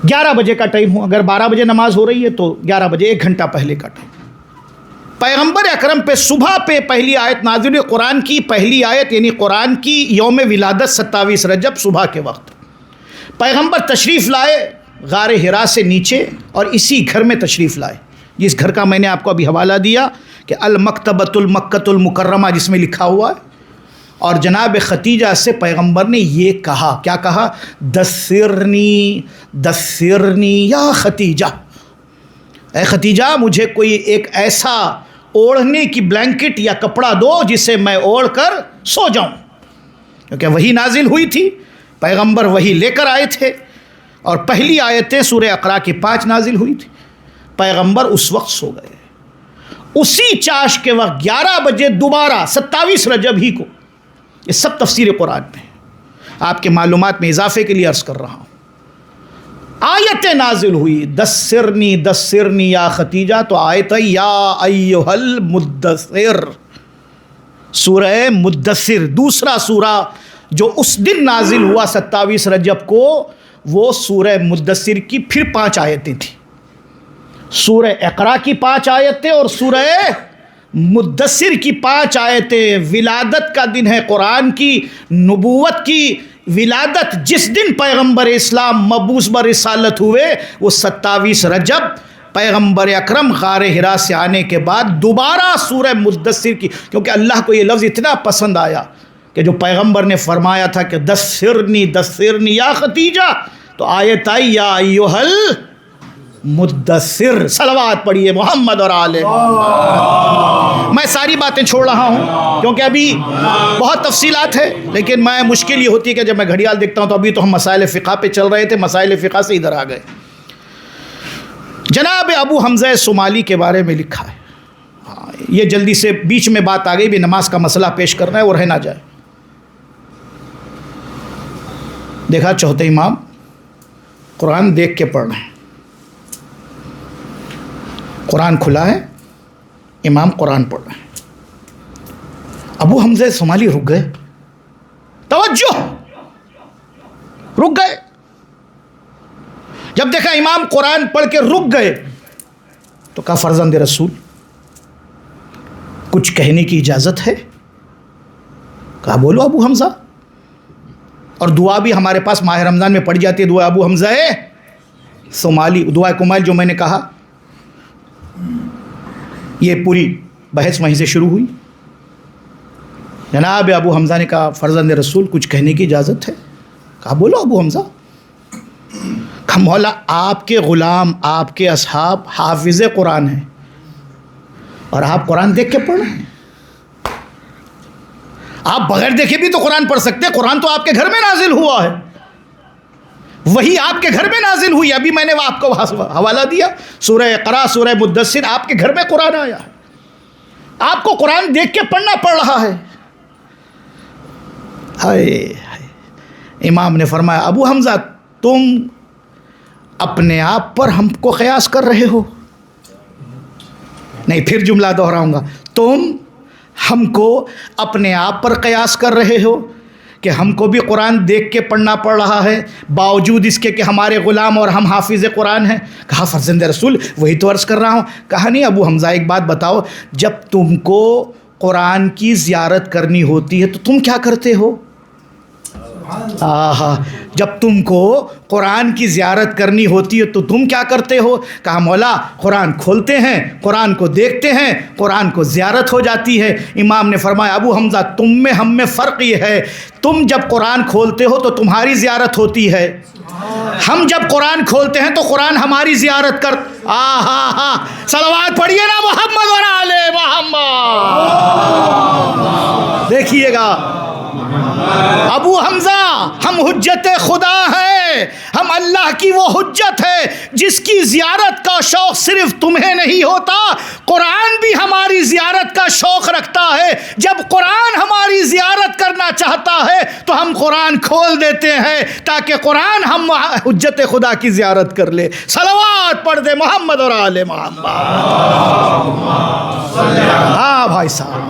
11 بجے کا ٹائم ہو, اگر 12 بجے نماز ہو رہی ہے تو 11 بجے, 1 گھنٹہ پہلے کا ٹائم. پیغمبر اکرم پہ صبح پہ پہلی آیت نازل ہوئی, قرآن کی پہلی آیت, یعنی قرآن کی یوم ولادت 27 رجب صبح کے وقت. پیغمبر تشریف لائے غار حرا سے نیچے, اور اسی گھر میں تشریف لائے, جس گھر کا میں نے آپ کو ابھی حوالہ دیا کہ المکتبۃ المکۃ المکرمہ جس میں لکھا ہوا ہے. اور جناب ختیجہ سے پیغمبر نے یہ کہا, کیا کہا؟ دثرنی دثرنی یا ختیجہ, اے ختیجہ مجھے کوئی ایک ایسا اوڑھنے کی بلینکٹ یا کپڑا دو جسے میں اوڑھ کر سو جاؤں. کیونکہ وہی نازل ہوئی تھی, پیغمبر وہی لے کر آئے تھے. اور پہلی آیتیں سورہ اقرا کی 5 نازل ہوئی تھی. پیغمبر اس وقت سو گئے. اسی چاش کے وقت 11 بجے دوبارہ 27 رجب ہی کو، یہ سب تفسیر قرآن میں ہے، آپ کے معلومات میں اضافے کے لیے عرض کر رہا ہوں، آیتیں نازل ہوئی. دثرنی دثرنی یا ختیجہ، تو آیت یا ایھا المدثر، سورہ مدثر، دوسرا سورہ جو اس دن نازل ہوا 27 رجب کو، وہ سورہ مدثر کی پھر 5 آیتیں تھیں. سورہ اقرا کی 5 آیتیں اور سورہ مدثر کی 5 آیتیں. ولادت کا دن ہے قرآن کی، نبوت کی ولادت جس دن پیغمبر اسلام مبعوث برسالت ہوئے، وہ 27 رجب پیغمبر اکرم غار حرا سے آنے کے بعد دوبارہ سورہ مدثر کی، کیونکہ اللہ کو یہ لفظ اتنا پسند آیا کہ جو پیغمبر نے فرمایا تھا کہ دثرنی دثرنی یا ختیجہ، تو آیت آئی یا ایھا المدثر. صلوات پڑھیے محمد اور آل محمد. میں ساری باتیں چھوڑ رہا ہوں کیونکہ ابھی بہت تفصیلات ہیں، لیکن میں مشکل یہ ہوتی ہے کہ جب میں گھڑیال دیکھتا ہوں تو ابھی تو ہم مسائل فقہ پہ چل رہے تھے، مسائل فقہ سے ادھر آ گئے. جناب ابو حمزہ صومالی کے بارے میں لکھا ہے، یہ جلدی سے بیچ میں بات آ گئی بھی، نماز کا مسئلہ پیش کرنا ہے وہ رہ نہ جائے. دیکھا چوتھے امام قرآن دیکھ کے پڑھ رہے ہیں، قرآن کھلا ہے، امام قرآن پڑھ رہے ہیں. ابو حمزہ صومالی رک گئے، توجہ، رک گئے. جب دیکھا امام قرآن پڑھ کے رک گئے تو کہا فرزند رسول کچھ کہنے کی اجازت ہے؟ کہا بولو ابو حمزہ. اور دعا بھی ہمارے پاس ماہ رمضان میں پڑھی جاتی ہے، دعا ابو حمزہ صومالی، دعا کمائل جو میں نے کہا. یہ پوری بحث وہیں سے شروع ہوئی. جناب ابو حمزہ نے کہا فرزند رسول کچھ کہنے کی اجازت ہے؟ کہا بولو ابو حمزہ. کہا مولا آپ کے غلام، آپ کے اصحاب حافظ قرآن ہیں اور آپ قرآن دیکھ کے پڑھ رہے ہیں. آپ بغیر دیکھے بھی تو قرآن پڑھ سکتے ہیں، قرآن تو آپ کے گھر میں نازل ہوا ہے، وہی آپ کے گھر میں نازل ہوئی. ابھی میں نے آپ کو حوالہ دیا سورہ اقرا، سورہ مدثر، آپ کے گھر میں قرآن آیا ہے، آپ کو قرآن دیکھ کے پڑھنا پڑ رہا ہے. ہائے امام نے فرمایا ابو حمزہ تم اپنے آپ پر ہم کو قیاس کر رہے ہو. نہیں، پھر جملہ دہراؤں گا، تم ہم کو اپنے آپ پر قیاس کر رہے ہو کہ ہم کو بھی قرآن دیکھ کے پڑھنا پڑ رہا ہے باوجود اس کے کہ ہمارے غلام اور ہم حافظ قرآن ہیں. کہا فرزند رسول وہی تو عرض کر رہا ہوں. کہا نہیں ابو حمزہ ایک بات بتاؤ، جب تم کو قرآن کی زیارت کرنی ہوتی ہے تو تم کیا کرتے ہو؟ جب تم کو قرآن کی زیارت کرنی ہوتی ہے تو تم کیا کرتے ہو؟ کہا مولا قرآن کھولتے ہیں، قرآن کو دیکھتے ہیں، قرآن کو زیارت ہو جاتی ہے. امام نے فرمایا ابو حمزہ تم میں ہم میں فرق یہ ہے، تم جب قرآن کھولتے ہو تو تمہاری زیارت ہوتی ہے، ہم جب قرآن کھولتے ہیں تو قرآن ہماری زیارت کر. صلوات پڑھیے نا محمد اور آل محمد. دیکھیے گا ابو حمزہ ہم حجت خدا ہیں، ہم اللہ کی وہ حجت ہے جس کی زیارت کا شوق صرف تمہیں نہیں ہوتا، قرآن بھی ہماری زیارت کا شوق رکھتا ہے. جب قرآن ہماری زیارت کرنا چاہتا ہے تو ہم قرآن کھول دیتے ہیں تاکہ قرآن ہم حجت خدا کی زیارت کر لے. صلوات پڑھ دے محمد اور آل محمد. ہاں بھائی صاحب،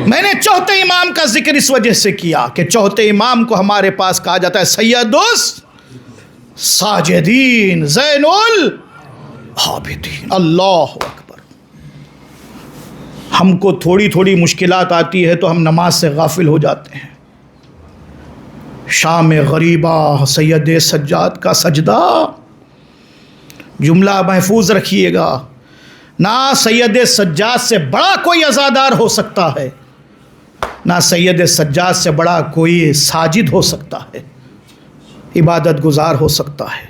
میں نے چوتھے امام کا ذکر اس وجہ سے کیا کہ چوتھے امام کو ہمارے پاس کہا جاتا ہے سید الساجدین، زین العابدین. اللہ اکبر. ہم کو تھوڑی تھوڑی مشکلات آتی ہے تو ہم نماز سے غافل ہو جاتے ہیں. شام غریبہ سید سجاد کا سجدہ، جملہ محفوظ رکھیے گا، نہ سید سجاد سے بڑا کوئی عزادار ہو سکتا ہے، نہ سید سجاد سے بڑا کوئی ساجد ہو سکتا ہے، عبادت گزار ہو سکتا ہے.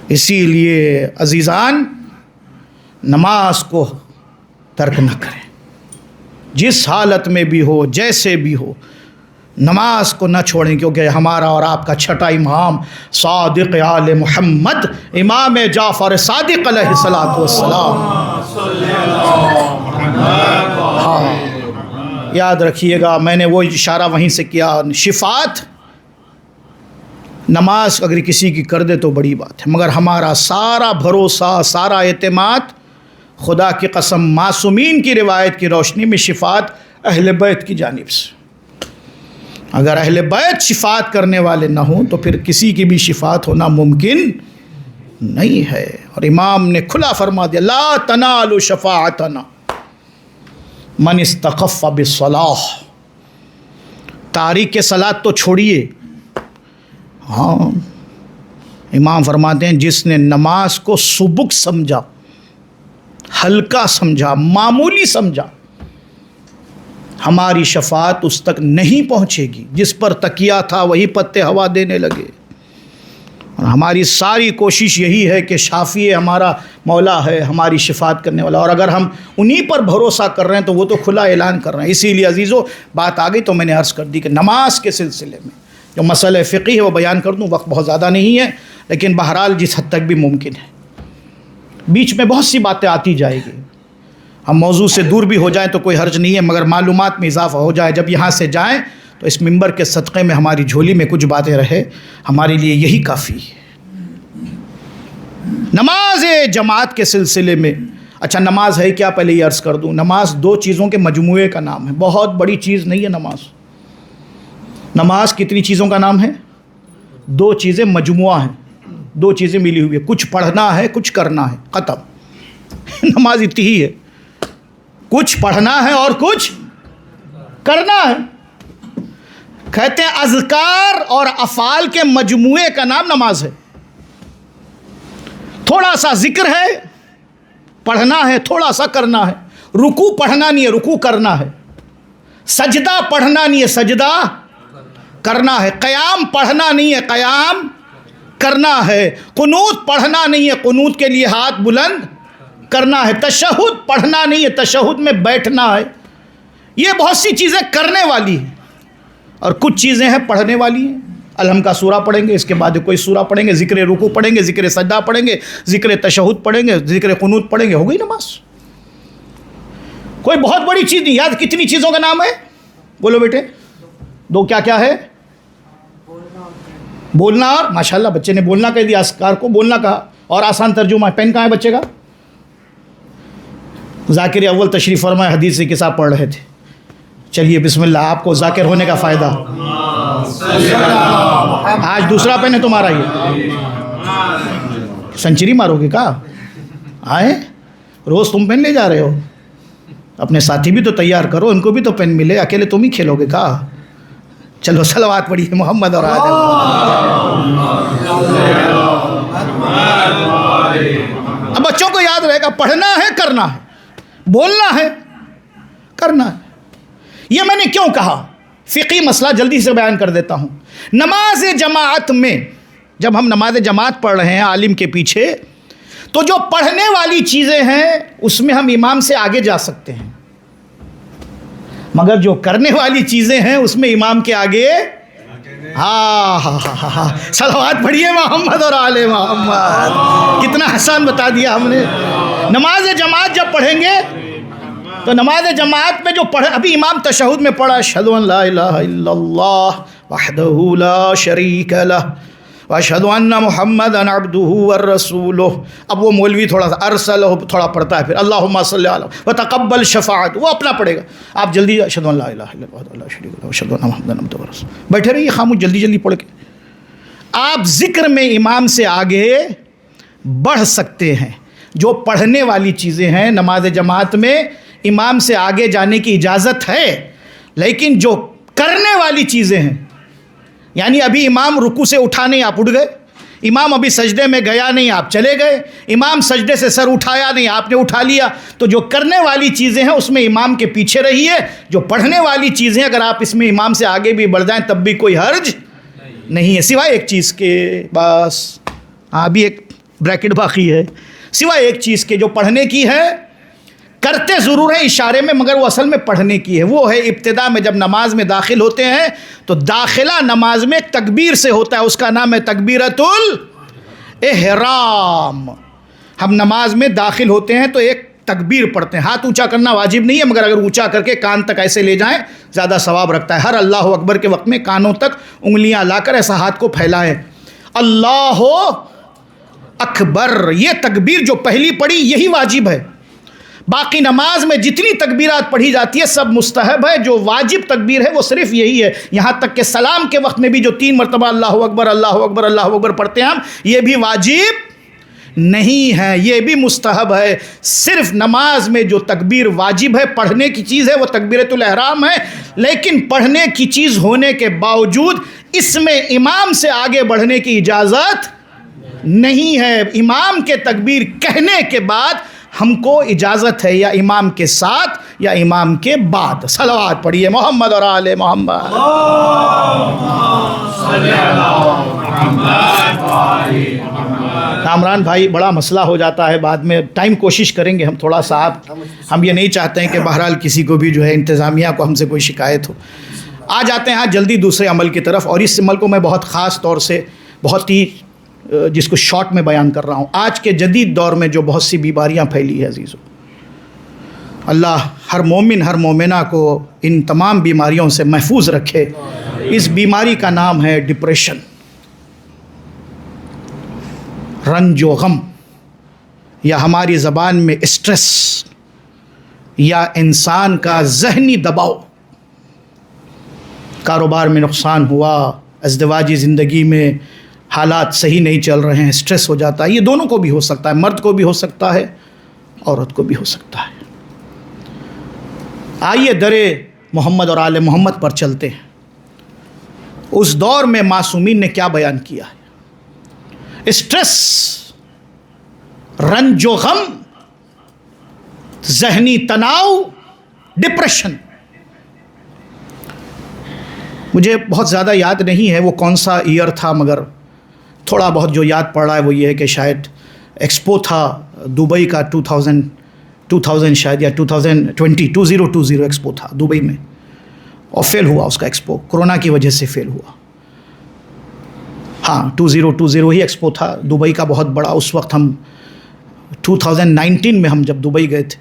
اسی لیے عزیزان نماز کو ترک نہ کریں، جس حالت میں بھی ہو، جیسے بھی ہو. نماز کو نہ چھوڑیں، کیونکہ ہمارا اور آپ کا چھٹا امام صادق آل محمد امام جعفر صادق علیہ الصلوۃ والسلام، ہاں یاد رکھیے گا، میں نے وہ اشارہ وہیں سے کیا، شفاعت نماز اگر کسی کی کر دے تو بڑی بات ہے، مگر ہمارا سارا بھروسہ، سارا اعتماد خدا کی قسم معصومین کی روایت کی روشنی میں شفاعت اہل بیت کی جانب سے، اگر اہل بیت شفاعت کرنے والے نہ ہوں تو پھر کسی کی بھی شفاعت ہونا ممکن نہیں ہے۔ اور امام نے کھلا فرما دیا، لا تنالوا شفاعتنا من استخف بالصلاۃ، تاریک صلاۃ تو چھوڑیے، ہاں امام فرماتے ہیں جس نے نماز کو سبک سمجھا، ہلکا سمجھا، معمولی سمجھا، ہماری شفاعت اس تک نہیں پہنچے گی۔ جس پر تکیہ تھا وہی پتے ہوا دینے لگے، اور ہماری ساری کوشش یہی ہے کہ شافی ہمارا مولا ہے، ہماری شفاعت کرنے والا، اور اگر ہم انہی پر بھروسہ کر رہے ہیں تو وہ تو کھلا اعلان کر رہے ہیں۔ اسی لیے عزیزو بات آ گئی تو میں نے عرض کر دی کہ نماز کے سلسلے میں جو مسئلہ فقہی ہے وہ بیان کر دوں، وقت بہت زیادہ نہیں ہے، لیکن بہرحال جس حد تک بھی ممکن ہے، بیچ میں بہت سی باتیں آتی جائے گی، ہم موضوع سے دور بھی ہو جائیں تو کوئی حرج نہیں ہے، مگر معلومات میں اضافہ ہو جائے، جب یہاں سے جائیں تو اس منبر کے صدقے میں ہماری جھولی میں کچھ باتیں رہے، ہمارے لیے یہی کافی ہے۔ نماز جماعت کے سلسلے میں، اچھا نماز ہے کیا پہلے یہ عرض کر دوں، نماز دو چیزوں کے مجموعے کا نام ہے، بہت بڑی چیز نہیں ہے نماز۔ نماز کتنی چیزوں کا نام ہے؟ دو چیزیں مجموعہ ہیں، دو چیزیں ملی ہوئی ہیں، کچھ پڑھنا ہے کچھ کرنا ہے، ختم۔ نماز اتنی ہی ہے، کچھ پڑھنا ہے اور کچھ کرنا ہے۔ کہتے ہیں اذکار اور افعال کے مجموعے کا نام نماز ہے۔ تھوڑا سا ذکر ہے، پڑھنا ہے، تھوڑا سا کرنا ہے، رکوع پڑھنا نہیں ہے، رکوع کرنا ہے، سجدہ پڑھنا نہیں ہے، سجدہ کرنا ہے، قیام پڑھنا نہیں ہے، قیام کرنا ہے، قنوت پڑھنا نہیں ہے، قنوت کے لیے ہاتھ بلند کرنا ہے، تشہد پڑھنا نہیں ہے، تشہد میں بیٹھنا ہے۔ یہ بہت سی چیزیں کرنے والی ہیں اور کچھ چیزیں ہیں پڑھنے والی ہیں۔ الحم کا سورہ پڑھیں گے، اس کے بعد کوئی سورہ پڑھیں گے، ذکر رکوع پڑھیں گے، ذکر سجدہ پڑھیں گے، ذکر تشہد پڑھیں گے، ذکر قنوت پڑھیں گے، ہو گئی نماز۔ کوئی بہت بڑی چیز نہیں۔ یاد کتنی چیزوں کا نام ہے؟ بولو بیٹے، دو کیا کیا ہے؟ بولنا اور ماشاءاللہ بچے نے بولنا کہہ دیا، اذکار کو بولنا کہا، اور آسان ترجمہ ہے۔ پین کہاں ہے بچے کا؟ ذاکر اول تشریف فرمائے، حدیث کے ساتھ پڑھ رہے تھے۔ چلیے بسم اللہ، آپ کو ذاکر ہونے کا فائدہ۔ آج دوسرا پین ہے تمہارا، یہ سنچری مارو گے کا؟ آئے روز تم پین لے جا رہے ہو، اپنے ساتھی بھی تو تیار کرو، ان کو بھی تو پین ملے، اکیلے تم ہی کھیلو گے کا؟ چلو صلوات پڑھیے محمد اور آل اب بچوں کو یاد رہے گا، پڑھنا ہے، کرنا ہے، بولنا ہے، کرنا ہے۔ یہ میں نے کیوں کہا؟ فقہی مسئلہ جلدی سے بیان کر دیتا ہوں۔ نماز جماعت میں جب ہم نماز جماعت پڑھ رہے ہیں عالم کے پیچھے، تو جو پڑھنے والی چیزیں ہیں اس میں ہم امام سے آگے جا سکتے ہیں، مگر جو کرنے والی چیزیں ہیں اس میں امام کے آگے ہاں صلوات پڑھیے محمد اور آل محمد۔ کتنا آسان بتا دیا ہم نے۔ نماز جماعت جب پڑھیں گے تو نماز جماعت میں جو پڑھے، ابھی امام تشہد میں پڑھا اشہد ان لا الہ الا اللہ وحدہ لا شریک لہ واشہد ان محمدا عبدہ ورسولہ، اب وہ مولوی تھوڑا سا ارسلہ تھوڑا پڑھتا ہے، پھر اللہم صلی علی وتقبل شفاعت، وہ اپنا پڑھے گا۔ آپ جلدی اشہد ان لا الہ الا اللہ لا شریک لہ واشہد ان محمدا عبدہ ورسولہ، بیٹھے رہیے خاموش، جلدی جلدی پڑھ کے۔ آپ ذکر میں امام سے آگے بڑھ سکتے ہیں۔ جو پڑھنے والی چیزیں ہیں نماز جماعت میں امام سے آگے جانے کی اجازت ہے، لیکن جو کرنے والی چیزیں ہیں، یعنی ابھی امام رکوع سے اٹھا نہیں، آپ اٹھ گئے، امام ابھی سجدے میں گیا نہیں، آپ چلے گئے، امام سجدے سے سر اٹھایا نہیں، آپ نے اٹھا لیا، تو جو کرنے والی چیزیں ہیں اس میں امام کے پیچھے رہیے۔ جو پڑھنے والی چیزیں اگر آپ اس میں امام سے آگے بھی بڑھ جائیں تب بھی کوئی حرج نہیں ہے، سوائے ایک چیز کے، بس ابھی ایک بریکٹ باقی ہے، سوائے ایک چیز کے جو پڑھنے کی ہے، کرتے ضرور ہیں اشارے میں مگر وہ اصل میں پڑھنے کی ہے. وہ ہے ابتدا میں جب نماز میں داخل ہوتے ہیں تو داخلہ نماز میں تکبیر سے ہوتا ہے, اس کا نام ہے تکبیرۃ الاحرام. ہم نماز میں داخل ہوتے ہیں تو ایک تکبیر پڑھتے ہیں. ہاتھ اونچا کرنا واجب نہیں ہے مگر اگر اونچا کر کے کان تک ایسے لے جائیں زیادہ ثواب رکھتا ہے. ہر اللہ اکبر کے وقت میں کانوں تک انگلیاں لا کر ایسا ہاتھ کو پھیلائیں, اللہ اکبر. یہ تکبیر جو پہلی پڑھی یہی واجب ہے. باقی نماز میں جتنی تکبیرات پڑھی جاتی ہے سب مستحب ہے. جو واجب تکبیر ہے وہ صرف یہی ہے. یہاں تک کہ سلام کے وقت میں بھی جو 3 مرتبہ اللہ اکبر اللہ اکبر اللہ اکبر پڑھتے ہیں ہم, یہ بھی واجب نہیں ہے, یہ بھی مستحب ہے. صرف نماز میں جو تکبیر واجب ہے پڑھنے کی چیز ہے وہ تکبیرۃ الاحرام ہے. لیکن پڑھنے کی چیز ہونے کے باوجود اس میں امام سے آگے بڑھنے کی اجازت نہیں ہے. امام کے تکبیر کہنے کے بعد ہم کو اجازت ہے یا امام کے ساتھ یا امام کے بعد. صلوات پڑھیے محمد اور آل محمد. کامران بھائی بڑا مسئلہ ہو جاتا ہے بعد میں, ٹائم کوشش کریں گے ہم تھوڑا سا. ہم یہ نہیں چاہتے ہیں کہ بہرحال کسی کو بھی جو ہے انتظامیہ کو ہم سے کوئی شکایت ہو. آ جاتے ہیں جلدی دوسرے عمل کی طرف, اور اس عمل کو میں بہت خاص طور سے بہت ہی جس کو شارٹ میں بیان کر رہا ہوں. آج کے جدید دور میں جو بہت سی بیماریاں پھیلی ہیں عزیزو, اللہ ہر مومن ہر مومنہ کو ان تمام بیماریوں سے محفوظ رکھے. اس بیماری کا نام ہے ڈپریشن, رنج و غم, یا ہماری زبان میں اسٹریس, یا انسان کا ذہنی دباؤ. کاروبار میں نقصان ہوا, ازدواجی زندگی میں حالات صحیح نہیں چل رہے ہیں, اسٹریس ہو جاتا ہے. یہ دونوں کو بھی ہو سکتا ہے, مرد کو بھی ہو سکتا ہے عورت کو بھی ہو سکتا ہے. آئیے در محمد اور آل محمد پر چلتے ہیں. اس دور میں معصومین نے کیا بیان کیا ہے. اسٹریس, رنج و غم, ذہنی تناؤ, ڈپریشن. مجھے بہت زیادہ یاد نہیں ہے وہ کون سا ایئر تھا, مگر تھوڑا بہت جو یاد پڑ رہا ہے وہ یہ ہے کہ شاید ایکسپو تھا دبئی کا 2000 شاید یا 2020 ایکسپو تھا دبئی میں, اور فیل ہوا اس کا ایکسپو, کرونا کی وجہ سے فیل ہوا. ہاں 2020 ہی ایکسپو تھا دبئی کا بہت بڑا. اس وقت ہم 2019 میں ہم جب دبئی گئے تھے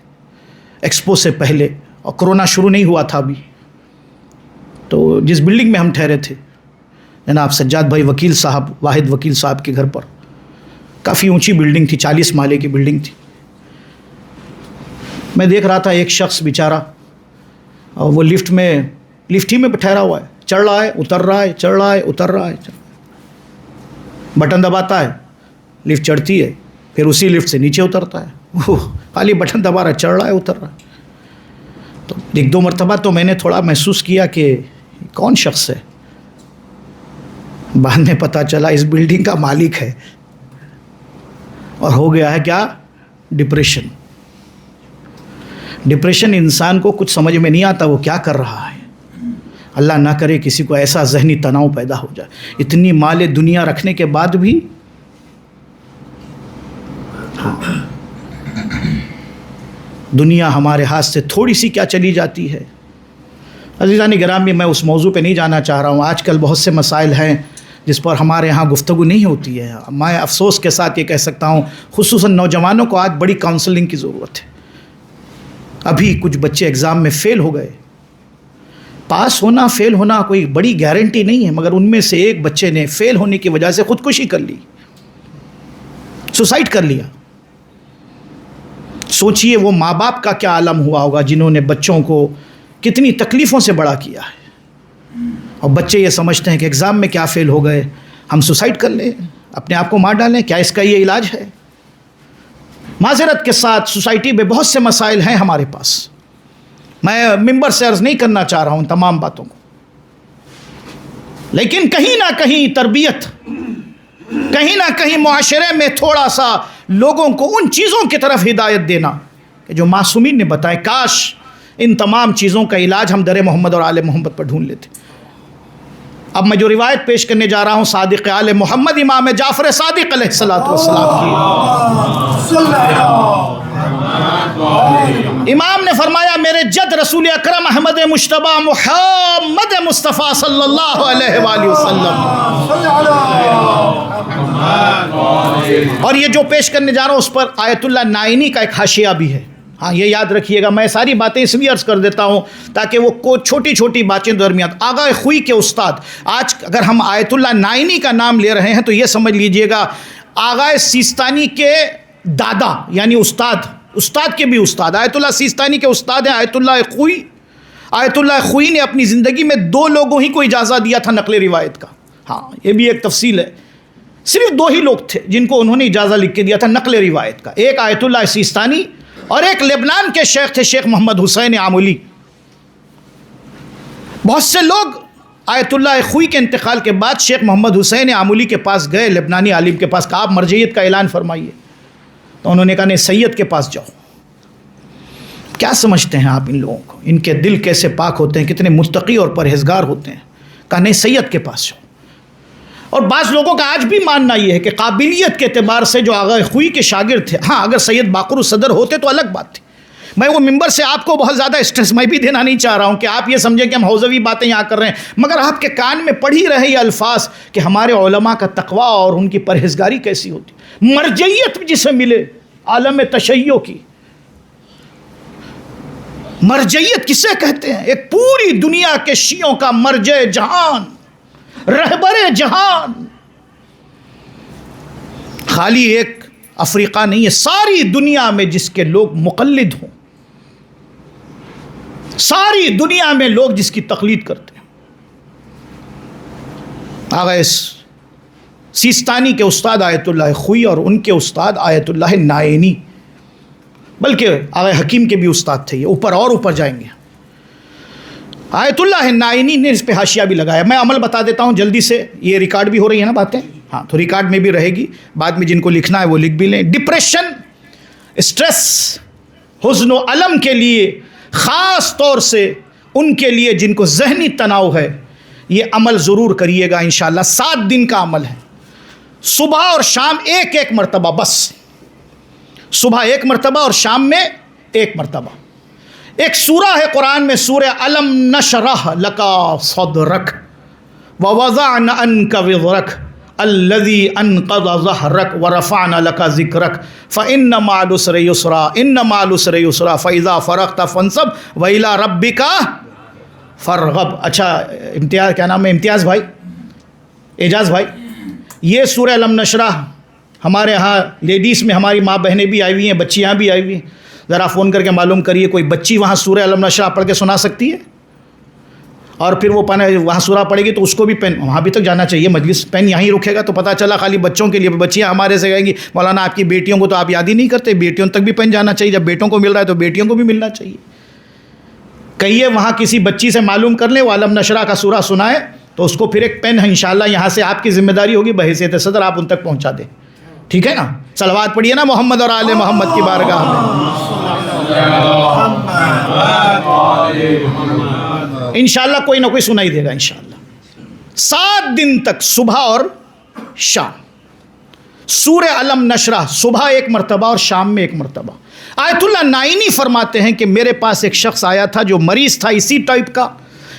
ایکسپو سے پہلے, اور کرونا شروع نہیں ہوا تھا ابھی, تو جس بلڈنگ میں ہم ٹھہرے تھے جناب سجاد بھائی وکیل صاحب, واحد وکیل صاحب کے گھر پر, کافی اونچی بلڈنگ تھی, 40 مالے کی بلڈنگ تھی. میں دیکھ رہا تھا ایک شخص بیچارہ, اور وہ لفٹ ہی میں ٹھہرا ہوا ہے, چڑھ رہا ہے اتر رہا ہے, چڑھ رہا ہے اتر رہا ہے, بٹن دباتا ہے لفٹ چڑھتی ہے, پھر اسی لفٹ سے نیچے اترتا ہے. وہ خالی بٹن دبا رہا ہے, چڑھ رہا ہے اتر رہا ہے. تو 1-2 مرتبہ تو میں نے تھوڑا محسوس کیا کہ کون شخص ہے. بعد میں پتہ چلا اس بلڈنگ کا مالک ہے, اور ہو گیا ہے کیا, ڈپریشن. ڈپریشن انسان کو کچھ سمجھ میں نہیں آتا وہ کیا کر رہا ہے. اللہ نہ کرے کسی کو ایسا ذہنی تناؤ پیدا ہو جائے. اتنی مال دنیا رکھنے کے بعد بھی دنیا ہمارے ہاتھ سے تھوڑی سی کیا چلی جاتی ہے. عزیزان گرامی, میں اس موضوع پہ نہیں جانا چاہ رہا ہوں. آج کل بہت سے مسائل ہیں جس پر ہمارے ہاں گفتگو نہیں ہوتی ہے. میں افسوس کے ساتھ یہ کہہ سکتا ہوں خصوصاً نوجوانوں کو آج بڑی کاؤنسلنگ کی ضرورت ہے. ابھی کچھ بچے ایگزام میں فیل ہو گئے. پاس ہونا فیل ہونا کوئی بڑی گارنٹی نہیں ہے, مگر ان میں سے ایک بچے نے فیل ہونے کی وجہ سے خودکشی کر لی, سوسائڈ کر لیا. سوچئے وہ ماں باپ کا کیا عالم ہوا ہوگا جنہوں نے بچوں کو کتنی تکلیفوں سے بڑا کیا ہے. اور بچے یہ سمجھتے ہیں کہ ایگزام میں کیا فیل ہو گئے, ہم سوسائڈ کر لیں, اپنے آپ کو مار ڈالیں, کیا اس کا یہ علاج ہے؟ معذرت کے ساتھ سوسائٹی میں بہت سے مسائل ہیں ہمارے پاس. میں ممبر سے عرض نہیں کرنا چاہ رہا ہوں تمام باتوں کو, لیکن کہیں نہ کہیں تربیت, کہیں نہ کہیں معاشرے میں تھوڑا سا لوگوں کو ان چیزوں کی طرف ہدایت دینا کہ جو معصومین نے بتائے. کاش ان تمام چیزوں کا علاج ہم در محمد اور آل محمد پر ڈھونڈ لیتے. اب میں جو روایت پیش کرنے جا رہا ہوں صادق آل محمد امام جعفر صادق علیہ الصلوۃ والسلام کی. امام نے فرمایا میرے جد رسول اکرم احمد مشتبہ محمد مصطفیٰ صلی اللہ علیہ وآلہ وسلم. اور یہ جو پیش کرنے جا رہا ہوں اس پر آیت اللہ نائینی کا ایک حاشیہ بھی ہے. ہاں یہ یاد رکھیے گا. میں ساری باتیں اس لیے عرض کر دیتا ہوں تاکہ وہ چھوٹی چھوٹی باتیں درمیان. آغا خوئی کے استاد، آج اگر ہم آیت اللہ نائینی کا نام لے رہے ہیں تو یہ سمجھ لیجئے گا آغا سیستانی کے دادا یعنی استاد کے بھی استاد آیت اللہ سیستانی کے استاد ہیں آیت اللہ خوئی. آیت اللہ خوئی نے اپنی زندگی میں 2 لوگوں ہی کو اجازہ دیا تھا نقل روایت کا. ہاں یہ بھی ایک تفصیل ہے. صرف 2 ہی لوگ تھے جن کو انہوں نے اجازہ لکھ کے دیا تھا نقل روایت کا. ایک آیت اللہ سیستانی اور ایک لبنان کے شیخ تھے شیخ محمد حسین آمولی. بہت سے لوگ آیت اللہ خوئی کے انتقال کے بعد شیخ محمد حسین آمولی کے پاس گئے، لبنانی عالم کے پاس، کہا آپ مرجعیت کا اعلان فرمائیے. تو انہوں نے کہا نہیں سید کے پاس جاؤ. کیا سمجھتے ہیں آپ ان لوگوں کو؟ ان کے دل کیسے پاک ہوتے ہیں، کتنے متقی اور پرہیزگار ہوتے ہیں. کہا نہیں سید کے پاس جاؤ. اور بعض لوگوں کا آج بھی ماننا یہ ہے کہ قابلیت کے اعتبار سے جو آغا خوئی کے شاگرد تھے، ہاں اگر سید باقر الصدر ہوتے تو الگ بات تھی. میں وہ ممبر سے آپ کو بہت زیادہ اسٹریس میں بھی دینا نہیں چاہ رہا ہوں کہ آپ یہ سمجھیں کہ ہم حوزوی باتیں یہاں کر رہے ہیں، مگر آپ کے کان میں پڑھ ہی رہے یہ الفاظ کہ ہمارے علماء کا تقویٰ اور ان کی پرہیزگاری کیسی ہوتی. مرجعیت جسے ملے عالم تشیع کی. مرجعیت کسے کہتے ہیں؟ ایک پوری دنیا کے شیعوں کا مرجع جہان، رہبر جہان. خالی ایک افریقہ نہیں ہے، ساری دنیا میں جس کے لوگ مقلد ہوں، ساری دنیا میں لوگ جس کی تقلید کرتے ہیں. آغا سیستانی کے استاد آیت اللہ خوئی اور ان کے استاد آیت اللہ نائینی، بلکہ آغا حکیم کے بھی استاد تھے. یہ اوپر اور اوپر جائیں گے. آیت اللہ نائینی نے اس پہ حاشیہ بھی لگایا. میں عمل بتا دیتا ہوں جلدی سے، یہ ریکارڈ بھی ہو رہی ہے نا باتیں، ہاں تو ریکارڈ میں بھی رہے گی، بعد میں جن کو لکھنا ہے وہ لکھ بھی لیں. ڈپریشن، اسٹریس، حزن و الم کے لیے، خاص طور سے ان کے لیے جن کو ذہنی تناؤ ہے، یہ عمل ضرور کریے گا انشاءاللہ. 7 دن کا عمل ہے. صبح اور شام ایک مرتبہ بس. صبح 1 مرتبہ اور شام میں 1 مرتبہ. ایک سورہ ہے قرآن میں، سورہ الم نشرح لک صدرک ووضعنا عنک وزرک الذی انقض ظہرک ورفعنا لک ذکرک فإن مع العسر یسرا ان مع العسر یسرا فإذا فرغت فانصب وإلی ربک فرغب. اچھا امتیاز، کیا نام ہے امتیاز بھائی، اعجاز بھائی، یہ سورہ الم نشرح ہمارے ہاں لیڈیز میں ہماری ماں بہنیں بھی آئی ہوئی ہیں، بچیاں بھی آئی ہوئی ہیں. ذرا فون کر کے معلوم کریے کوئی بچی وہاں سورہ الم نشرح پڑھ کے سنا سکتی ہے؟ اور پھر وہ وہاں سورہ پڑھے گی تو اس کو بھی پین وہاں بھی تک جانا چاہیے. مجلس پین یہیں رکھے گا تو پتہ چلا خالی بچوں کے لیے. بچیاں ہمارے سے کہیں گی مولانا آپ کی بیٹیوں کو تو آپ یاد ہی نہیں کرتے. بیٹیوں تک بھی پین جانا چاہیے. جب بیٹوں کو مل رہا ہے تو بیٹیوں کو بھی ملنا چاہیے. کہیے وہاں کسی بچی سے معلوم کر لیں وہ الم نشرح کا سورہ سنائے تو اس کو پھر ایک پین ہے انشاءاللہ یہاں سے آپ کی ذمہ داری ہوگی بحیثیت صدر آپ ان تک پہنچا دیں. ٹھیک ہے نا؟ صلوات پڑھیے نا محمد اور آل محمد کی بارگاہ میں. انشاءاللہ کوئی نہ کوئی سنائی دے گا انشاءاللہ. 7 دن تک صبح اور شام سورہ الم نشرح، صبح 1 مرتبہ اور شام میں 1 مرتبہ. آیت اللہ نائینی فرماتے ہیں کہ میرے پاس ایک شخص آیا تھا جو مریض تھا اسی ٹائپ کا،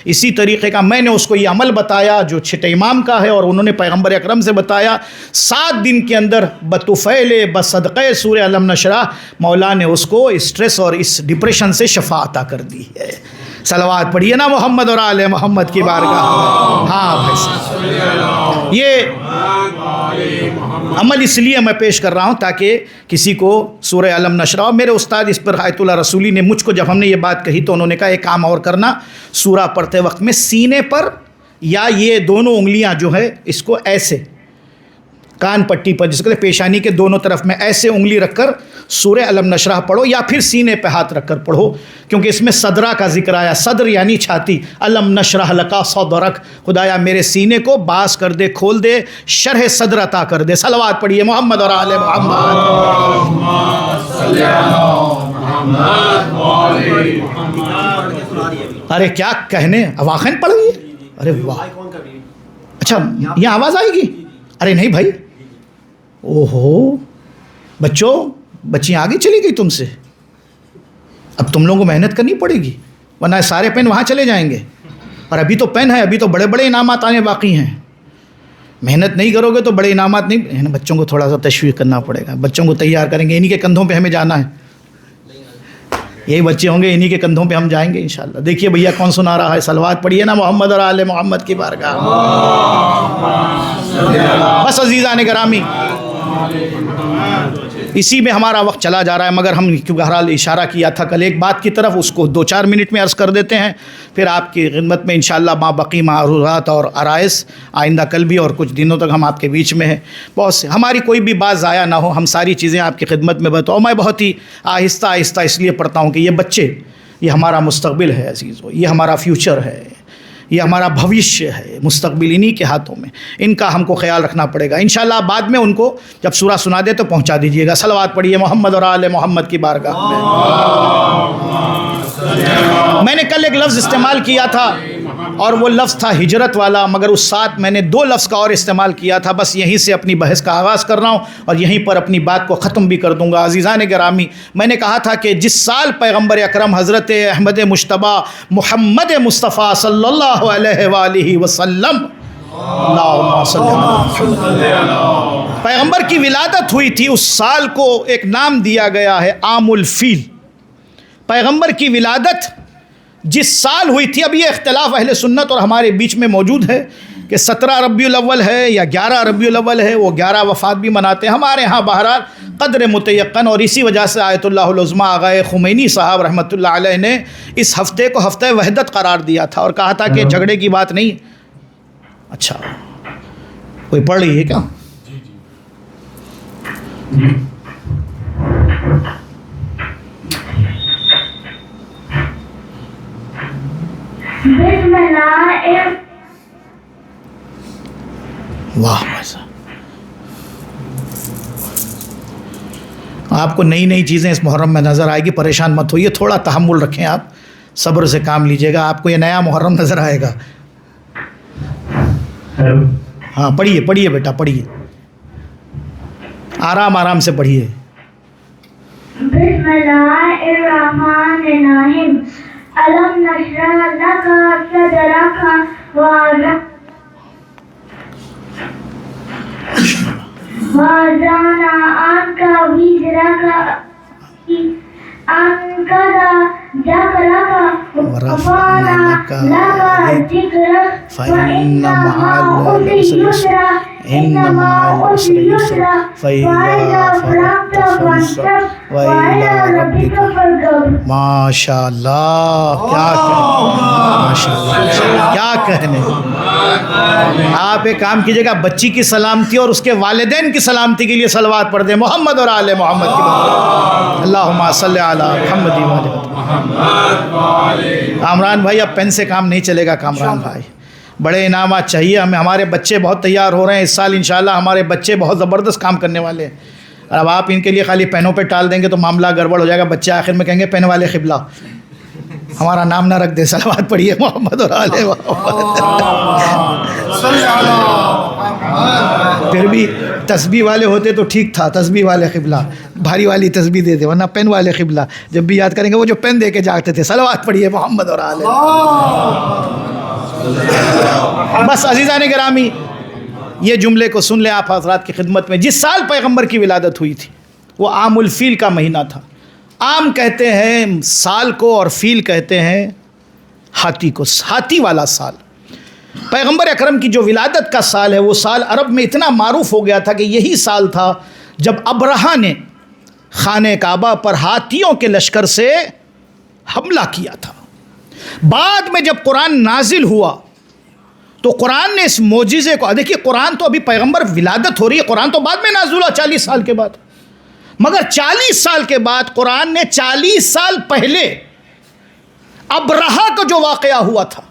اسی طریقے کا. میں نے اس کو یہ عمل بتایا جو چھٹے امام کا ہے اور انہوں نے پیغمبر اکرم سے بتایا. 7 دن کے اندر بطفیل بصدقہ سورہ الم نشرح مولا نے اس کو اسٹریس اور اس ڈپریشن سے شفا عطا کر دی ہے. صلوات پڑھیے نا محمد اور آل محمد کی بارگاہ. ہاں بھائی صاحب، یہ عمل اس لیے میں پیش کر رہا ہوں تاکہ کسی کو سورہ الم نشرح. میرے استاد اس پر آیت اللہ رسولی نے مجھ کو جب ہم نے یہ بات کہی تو انہوں نے کہا ایک کام اور کرنا، سورہ پڑھتے وقت میں سینے پر یا یہ دونوں انگلیاں جو ہے اس کو ایسے کان پٹی پر جس کو پیشانی کے دونوں طرف میں ایسے انگلی رکھ کر سورہ الم نشرح پڑھو یا پھر سینے پہ ہاتھ رکھ کر پڑھو، کیونکہ اس میں صدرہ کا ذکر آیا. صدر یعنی چھاتی. الم نشرح لک صدرک، خدایا میرے سینے کو باز کر دے، کھول دے، شرح صدر عطا کر دے. صلوات پڑھیے محمد اور آل محمد. ارے کیا کہنے، اواخن پڑھ گئی. ارے واہ، اچھا یہ آواز آئے گی؟ ارے نہیں بھائی، اوہو بچوں، بچیاں آگے چلی گئی تم سے. اب اب تم لوگوں کو محنت کرنی پڑے گی، ورنہ سارے پین وہاں چلے جائیں گے، اور ابھی تو پین ہے، ابھی تو بڑے بڑے انعامات آنے باقی ہیں۔ محنت نہیں کرو گے تو بڑے انعامات نہیں، بچوں کو تھوڑا سا تشویق کرنا پڑے گا، بچوں کو تیار کریں گے، انہی کے کندھوں پہ ہمیں جانا ہے، یہی بچے ہوں گے، انہی کے کندھوں پہ ہم جائیں گے انشاءاللہ۔ دیکھیے بھیا کون سنا رہا ہے، صلوات پڑھیے نا محمد اور آل محمد کی بارگاہ۔ بس عزیزان گرامی، اسی میں ہمارا وقت چلا جا رہا ہے، مگر ہم بہرحال اشارہ کیا تھا کل ایک بات کی طرف، اس کو 2-4 منٹ میں عرض کر دیتے ہیں، پھر آپ کی خدمت میں انشاءاللہ ما بقی معروضات اور عرائض آئندہ کل بھی اور کچھ دنوں تک ہم آپ کے بیچ میں ہیں، بہت سے ہماری کوئی بھی بات ضائع نہ ہو، ہم ساری چیزیں آپ کی خدمت میں بتاؤں۔ میں بہت ہی آہستہ آہستہ اس لیے پڑھتا ہوں کہ یہ بچے، یہ ہمارا مستقبل ہے عزیزو، یہ ہمارا فیوچر ہے، یہ ہمارا بھوشیہ ہے، مستقبل انہی کے ہاتھوں میں، ان کا ہم کو خیال رکھنا پڑے گا انشاءاللہ۔ بعد میں ان کو جب سورہ سنا دے تو پہنچا دیجیے گا، صلوات پڑھیے محمد اور آل محمد کی بارگاہ میں نے کل ایک لفظ استعمال کیا تھا اور وہ لفظ تھا ہجرت والا، مگر اس ساتھ میں نے 2 لفظ کا اور استعمال کیا تھا، بس یہیں سے اپنی بحث کا آغاز کر رہا ہوں اور یہیں پر اپنی بات کو ختم بھی کر دوں گا۔ عزیزان گرامی، میں نے کہا تھا کہ جس سال پیغمبر اکرم حضرت احمد مجتبیٰ محمد مصطفیٰ صلی اللہ علیہ وآلہ وسلم اللہم صلی اللہ پیغمبر کی ولادت ہوئی تھی، اس سال کو ایک نام دیا گیا ہے عام الفیل۔ پیغمبر کی ولادت جس سال ہوئی تھی، اب یہ اختلاف اہل سنت اور ہمارے بیچ میں موجود ہے کہ 17 ربیع الاول ہے یا 11 ربیع الاول ہے، وہ 11 وفات بھی مناتے ہیں، ہمارے ہاں بہرحال قدر متیقن، اور اسی وجہ سے آیت اللہ العظمیٰ آغائے خمینی صاحب رحمۃ اللہ علیہ نے اس ہفتے کو ہفتہ وحدت قرار دیا تھا اور کہا تھا کہ جھگڑے کی بات نہیں۔ اچھا کوئی پڑھ رہی ہے کیا؟ بسم اللہ واہ آپ کو نئی نئی چیزیں اس محرم میں نظر آئے گی، پریشان مت ہوئیے، تھوڑا تحمل رکھیں، آپ صبر سے کام لیجئے گا، آپ کو یہ نیا محرم نظر آئے گا۔ ہاں پڑھیے پڑھیے بیٹا پڑھیے، آرام آرام سے پڑھیے۔ بسم اللہ الرحمن الرحیم الم نشرح لک صدرک ووضعنا عنک وزرک انقض ظهرک ورفعنا لک ذکرک فإن مع العسر یسرا إن مع العسر یسرا فإذا فرغت فانصب وإلى ربك فارغب۔ ماشاء اللہ، کیا کہنے، ماشاء اللہ کیا کہنے۔ آپ ایک کام کیجئے گا، بچی کی سلامتی اور اس کے والدین کی سلامتی کے لیے صلوات پڑھ دیں محمد اور آل محمد کی بارگاہ۔ اللہم صلی علی محمد کامران بھائی، اب پین سے کام نہیں چلے گا کامران بھائی، بڑے انعامات چاہیے ہمیں، ہمارے بچے بہت تیار ہو رہے ہیں، اس سال انشاءاللہ ہمارے بچے بہت زبردست کام کرنے والے ہیں، اور اب آپ ان کے لیے خالی پینوں پہ ٹال دیں گے تو معاملہ گڑبڑ ہو جائے گا، بچے آخر میں کہیں گے پین والے قبلہ، ہمارا نام نہ رکھ دے۔ صلوات پڑھیے محمد اور آل محمد۔ پھر بھی تسبیح والے ہوتے تو ٹھیک تھا، تسبیح والے قبلہ، بھاری والی تسبیح دے دے، ورنہ پین والے قبلہ، جب بھی یاد کریں گے وہ جو پین دے کے جاگتے تھے۔ صلوات پڑھیے محمد اور آل۔ بس عزیزان گرامی، یہ جملے کو سن لیں آپ حضرات کی خدمت میں، جس سال پیغمبر کی ولادت ہوئی تھی وہ عام الفیل کا مہینہ تھا۔ عام کہتے ہیں سال کو اور فیل کہتے ہیں ہاتھی کو، ہاتھی والا سال۔ پیغمبر اکرم کی جو ولادت کا سال ہے وہ سال عرب میں اتنا معروف ہو گیا تھا کہ یہی سال تھا جب ابرہہ نے خانہ کعبہ پر ہاتھیوں کے لشکر سے حملہ کیا تھا۔ بعد میں جب قرآن نازل ہوا تو قرآن نے اس معجزے کو، دیکھیے قرآن تو ابھی پیغمبر ولادت ہو رہی ہے، قرآن تو بعد میں نازل ہوا 40 سال کے بعد، مگر 40 سال کے بعد قرآن نے 40 سال پہلے ابرہہ کا جو واقعہ ہوا تھا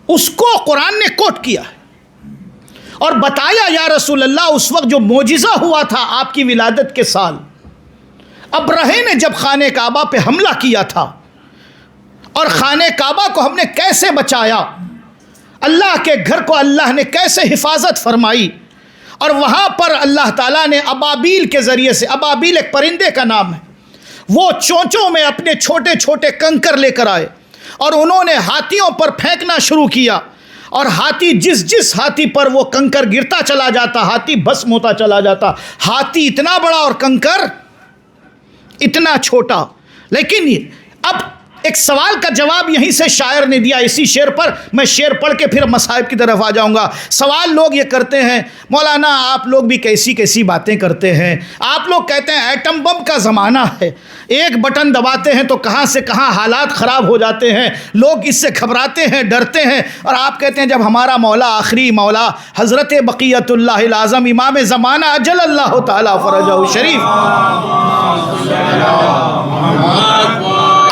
اس کو قرآن نے کوٹ کیا ہے اور بتایا یا رسول اللہ اس وقت جو معجزہ ہوا تھا آپ کی ولادت کے سال، ابرہے نے جب خانہ کعبہ پہ حملہ کیا تھا اور خانہ کعبہ کو ہم نے کیسے بچایا، اللہ کے گھر کو اللہ نے کیسے حفاظت فرمائی، اور وہاں پر اللہ تعالیٰ نے ابابیل کے ذریعے سے، ابابیل ایک پرندے کا نام ہے، وہ چونچوں میں اپنے چھوٹے چھوٹے کنکر لے کر آئے اور انہوں نے ہاتھیوں پر پھینکنا شروع کیا، اور ہاتھی جس ہاتھی پر وہ کنکر گرتا چلا جاتا ہاتھی بھسم ہوتا چلا جاتا۔ ہاتھی اتنا بڑا اور کنکر اتنا چھوٹا۔ لیکن اب ایک سوال کا جواب یہیں سے شاعر نے دیا اسی شعر پر، میں شعر پڑھ کے پھر مصائب کی طرف آ جاؤں گا۔ سوال لوگ یہ کرتے ہیں، مولانا آپ لوگ بھی کیسی باتیں کرتے ہیں، آپ لوگ کہتے ہیں ایٹم بم کا زمانہ ہے، ایک بٹن دباتے ہیں تو کہاں سے کہاں حالات خراب ہو جاتے ہیں، لوگ اس سے گھبراتے ہیں، ڈرتے ہیں، اور آپ کہتے ہیں جب ہمارا مولا آخری مولا حضرت بقیت اللہ العظم امام زمانہ اجل اللہ تعالی فرجہ شریف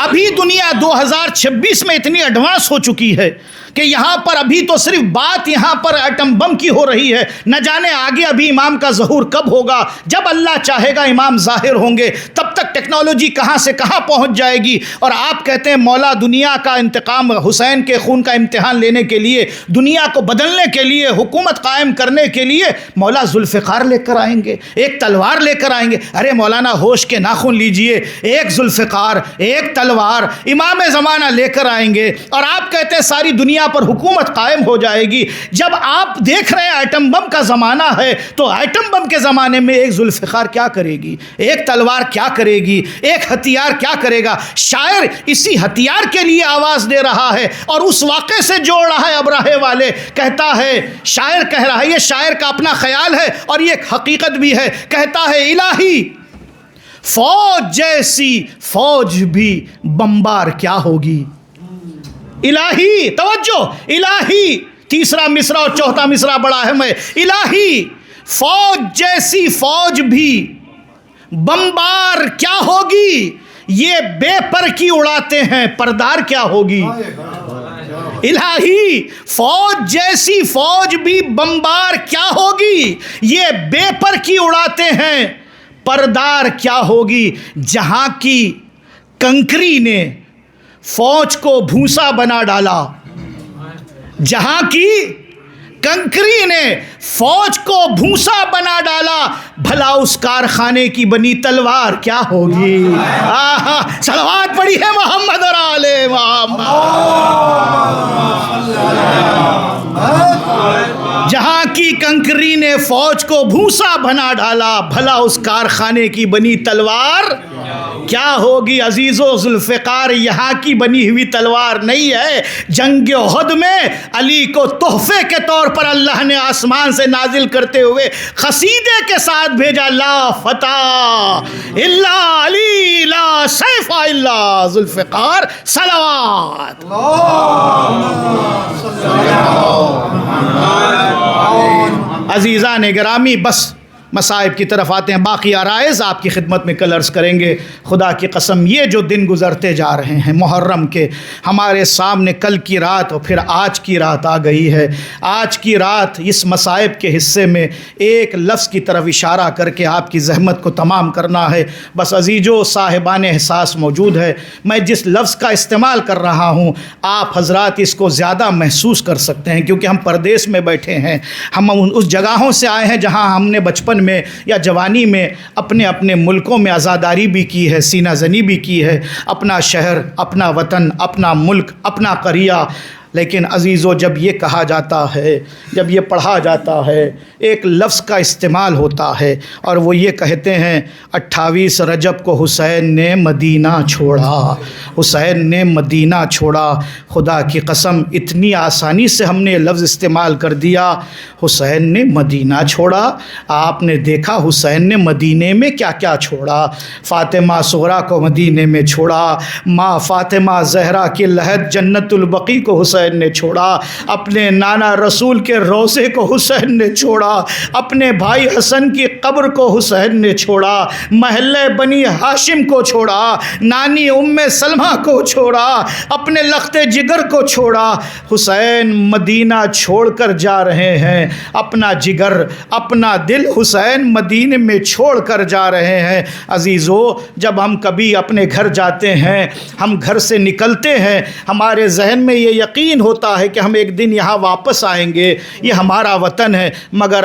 ابھی دنیا 2026 میں اتنی ایڈوانس ہو چکی ہے کہ یہاں پر ابھی تو صرف بات یہاں پر ایٹم بم کی ہو رہی ہے، نہ جانے آگے ابھی امام کا ظہور کب ہوگا۔ جب اللہ چاہے گا امام ظاہر ہوں گے، تب تک ٹیکنالوجی کہاں سے کہاں پہنچ جائے گی۔ اور آپ کہتے ہیں مولا دنیا کا انتقام، حسین کے خون کا امتحان لینے کے لیے، دنیا کو بدلنے کے لیے، حکومت قائم کرنے کے لیے مولا ذوالفقار لے کر آئیں گے، ایک تلوار لے کر آئیں گے۔ ارے مولانا ہوش کے ناخن لیجئے، ایک ذوالفقار، ایک تلوار امام زمانہ لے کر آئیں گے، اور آپ کہتے ہیں ساری دنیا پر حکومت قائم ہو جائے گی۔ جب آپ دیکھ رہے ہیں ایٹم بم کا زمانہ ہے، تو ایٹم بم کے زمانے میں ایک ذوالفقار کیا کرے گی، ایک تلوار کیا کرے گی، ایک ہتھیار کیا کرے گا۔ شاعر اسی ہتھیار کے لیے آواز دے رہا ہے اور اس واقعے سے جوڑ رہا ہے ابراہے والے، کہتا ہے، شاعر کہہ رہا ہے، یہ شاعر کا اپنا خیال ہے اور یہ ایک حقیقت بھی ہے، کہتا ہے الہی فوج جیسی فوج بھی بمبار کیا ہوگی۔ الہی، توجہ، الہی، تیسرا مصرع اور چوتھا مصرع بڑا اہم ہے۔ الہی فوج جیسی فوج بھی بمبار کیا ہوگی، یہ بے پر کی اڑاتے ہیں پردار کیا ہوگی۔ الہی فوج جیسی فوج بھی بمبار کیا ہوگی، یہ بے پر کی اڑاتے ہیں پردار کیا ہوگی۔ جہاں کی کنکری نے فوج کو بھوسا بنا ڈالا، جہاں کی کنکری نے فوج کو بھوسا بنا ڈالا، بھلا اس کارخانے کی بنی تلوار کیا ہوگی۔ صلوات پڑھی ہے محمد اور آل محمد۔ جہاں کی کنکری نے فوج کو بھوسا بنا ڈالا، بھلا اس کارخانے کی بنی تلوار کیا ہوگی۔ عزیزو ذوالفقار یہاں کی بنی ہوئی تلوار نہیں ہے، جنگ احد میں علی کو تحفے کے طور پر اللہ نے آسمان سے نازل کرتے ہوئے قصیدے کے ساتھ بھیجا، لا فتح الا علی لا سیف الا ذوالفقار۔ صلوات عزیزان گرامی، بس مصائب کی طرف آتے ہیں، باقی عرائض آپ کی خدمت میں کل عرض کریں گے۔ خدا کی قسم یہ جو دن گزرتے جا رہے ہیں محرم کے، ہمارے سامنے کل کی رات اور پھر آج کی رات آ گئی ہے۔ آج کی رات اس مصائب کے حصے میں ایک لفظ کی طرف اشارہ کر کے آپ کی زحمت کو تمام کرنا ہے۔ بس عزیزو صاحبان احساس موجود ہے، میں جس لفظ کا استعمال کر رہا ہوں آپ حضرات اس کو زیادہ محسوس کر سکتے ہیں، کیونکہ ہم پردیس میں بیٹھے ہیں، ہم اس جگہوں سے آئے ہیں جہاں ہم نے بچپن میں یا جوانی میں اپنے اپنے ملکوں میں عزاداری بھی کی ہے، سینہ زنی بھی کی ہے، اپنا شہر، اپنا وطن، اپنا ملک، اپنا قریہ۔ لیکن عزیزو جب یہ کہا جاتا ہے، جب یہ پڑھا جاتا ہے، ایک لفظ کا استعمال ہوتا ہے اور وہ یہ کہتے ہیں 28 رجب کو حسین نے مدینہ چھوڑا، حسین نے مدینہ چھوڑا۔ خدا کی قسم اتنی آسانی سے ہم نے یہ لفظ استعمال کر دیا، حسین نے مدینہ چھوڑا۔ آپ نے دیکھا حسین نے مدینے میں کیا کیا چھوڑا، فاطمہ صغریٰ کو مدینے میں چھوڑا، ماں فاطمہ زہرا کی لحد جنت البقیع کو حسین نے چھوڑا، اپنے نانا رسول کے روضے کو حسین نے چھوڑا، اپنے بھائی حسن کی قبر کو حسین نے چھوڑا، محلے بنی ہاشم کو چھوڑا، نانی ام سلمہ کو چھوڑا، اپنے لخت جگر کو چھوڑا۔ حسین مدینہ چھوڑ کر جا رہے ہیں، اپنا جگر، اپنا دل حسین مدینے میں چھوڑ کر جا رہے ہیں۔ عزیزو جب ہم کبھی اپنے گھر جاتے ہیں، ہم گھر سے نکلتے ہیں، ہمارے ذہن میں یہ یقین یقین ہوتا ہے کہ ہم ایک دن یہاں واپس آئیں گے، یہ ہمارا وطن ہے، مگر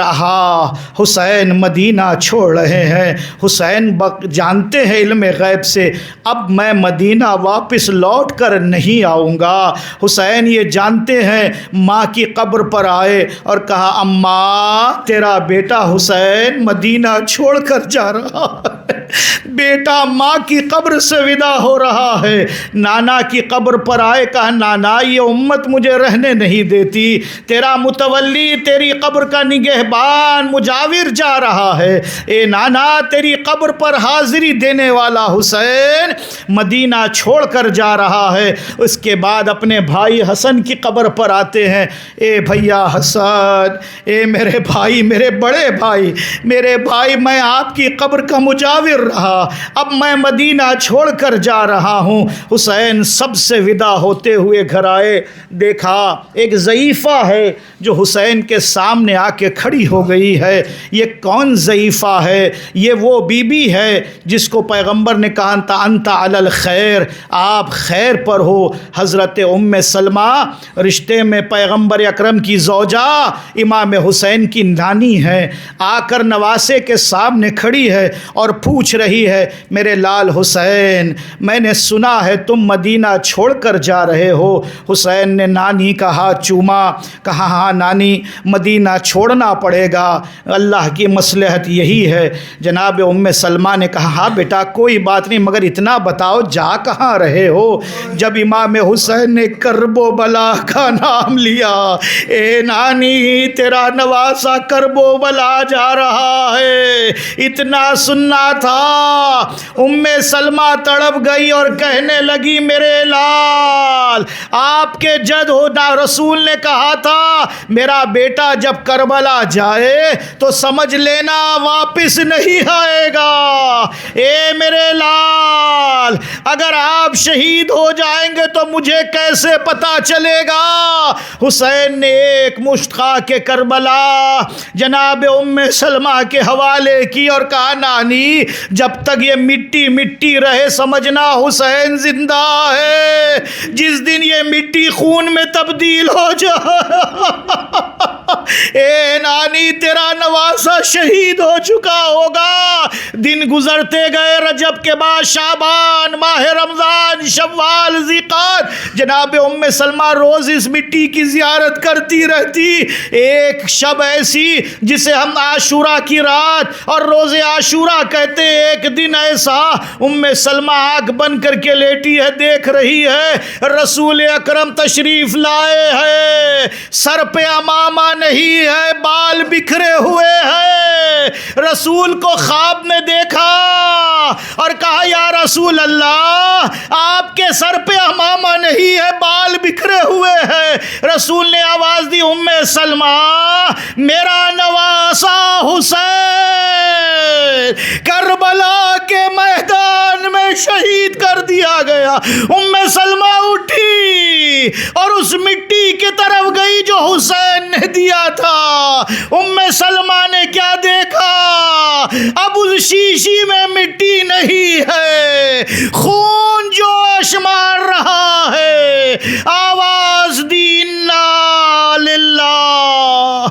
حسین مدینہ چھوڑ رہے ہیں۔ حسین جانتے ہیں علم غیب سے اب میں مدینہ واپس لوٹ کر نہیں آؤں گا۔ حسین یہ جانتے ہیں، ماں کی قبر پر آئے اور کہا اماں تیرا بیٹا حسین مدینہ چھوڑ کر جا رہا ہے، بیٹا ماں کی قبر سے ودا ہو رہا ہے۔ نانا کی قبر پر آئے، کہا نانا یہ امت مجھے رہنے نہیں دیتی، تیرا متولی تیری قبر کا نگہبان مجاور جا رہا ہے، اے نانا تیری قبر پر حاضری دینے والا حسین مدینہ چھوڑ کر جا رہا ہے۔ اس کے بعد اپنے بھائی حسن کی قبر پر آتے ہیں، اے بھیا حسن، اے میرے بھائی، میرے بڑے بھائی، میرے بھائی میں آپ کی قبر کا مجاور رہا، اب میں مدینہ چھوڑ کر جا رہا ہوں۔ حسین سب سے ودا ہوتے ہوئے گھر آئے، دیکھا ایک ضعیفہ ہے جو حسین کے سامنے آ کے کھڑی ہو گئی ہے۔ یہ کون ضعیفہ ہے؟ یہ وہ بی بی ہے جس کو پیغمبر نے کہا انت علی الخیر، آپ خیر پر ہو۔ حضرت ام سلمہ رشتے میں پیغمبر اکرم کی زوجہ امام حسین کی نانی ہے، آ کر نواسے کے سامنے کھڑی ہے اور پوچھ رہی ہے میرے لال حسین میں نے سنا ہے تم مدینہ چھوڑ کر جا رہے ہو۔ حسین نے نانی کا ہاتھ چوما، کہا ہاں نانی مدینہ چھوڑنا پڑے گا، اللہ کی مصلحت یہی ہے۔ جناب ام سلمہ نے کہا ہاں بیٹا کوئی بات نہیں، مگر اتنا بتاؤ جا کہاں رہے ہو؟ جب امام حسین نے کرب و بلا کا نام لیا، اے نانی تیرا نواسا کرب و بلا جا رہا ہے، اتنا سننا تھا۔ ام سلمہ تڑپ گئی اور کہنے لگی میرے لال آپ کے جد ہونا رسول نے کہا تھا میرا بیٹا جب کربلا جائے تو سمجھ لینا واپس نہیں آئے گا۔ اے میرے لال اگر آپ شہید ہو جائیں گے تو مجھے کیسے پتا چلے گا؟ حسین نے ایک مشت خاک کربلا جناب ام سلمہ کے حوالے کی اور کہا نانی جب تک یہ مٹی مٹی رہے سمجھنا حسین زندہ ہے، جس دن یہ مٹی خون میں تبدیل ہو جائے اے نانی تیرا نواسا شہید ہو چکا ہوگا۔ دن گزرتے گئے، رجب کے بعد شعبان، ماہ رمضان، شوال، ذیقعد، جناب ام سلمہ روز اس مٹی کی زیارت کرتی رہتی۔ ایک شب ایسی جسے ہم عاشورہ کی رات اور روز عاشورہ کہتے، ایک دن ایسا ام سلمہ آنکھ بند کر کے لیٹی ہے، دیکھ رہی ہے رسول اکرم تشریف لائے ہیں، سر پہ امامہ نہیں ہے، بال بکھرے ہوئے ہیں۔ رسول کو خواب میں دیکھا اور کہا یا رسول اللہ آپ کے سر پہ امامہ نہیں ہے، بال بکھرے ہوئے ہیں۔ رسول نے آواز دی ام سلمہ میرا نواسا حسین کربلا کے میدان میں شہید کر دیا گیا۔ ام سلمہ اٹھی اور اس مٹی کی طرف گئی جو حسین نے دیا تھا۔ ام سلمہ نے کیا دیکھا؟ اب اس شیشی میں مٹی نہیں ہے، خون جوش مار رہا ہے۔ آواز دی انا للہ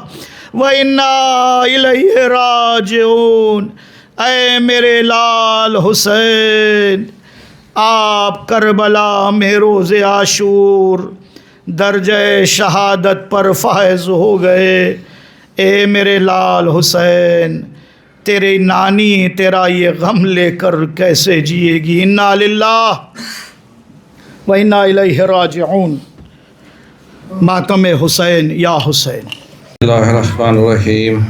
و انا الیہ راجعون۔ اے میرے لال حسین آپ کربلا میں روز عاشور درجہ شہادت پر فائز ہو گئے۔ اے میرے لال حسین تیری نانی تیرا یہ غم لے کر کیسے جیے گی؟ انا للہ و انا الیہ راجعون۔ ماتم حسین یا حسین۔ بسم اللہ الرحمن الرحیم۔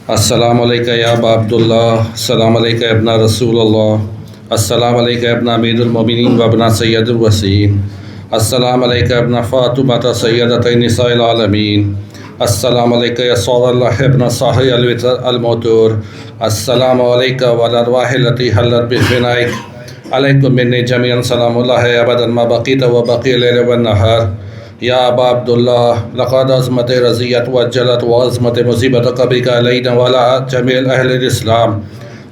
السلام علیکم یا ابا عبداللہ، السلام علیکم ابن رسول اللہ، السلام علیکم ابن امیر المومنین و ابن سید الوسیم، السلام علیکم ابن فاطمہ سیدۃ نساء العالمین، السلام علیکم یا صور اللہ ابن صاحی الموتور، السلام علیکم والارواح التي حلت بفنائک، علیکم منی جمیعا سلام اللہ ابدا ما بقیت و بقی اللیل والنہار۔ یا ابا عبداللہ لقد عظمت رضیت وجلت وعظمت مصیبت قبرک علینا وعلی جمیع اہل الاسلام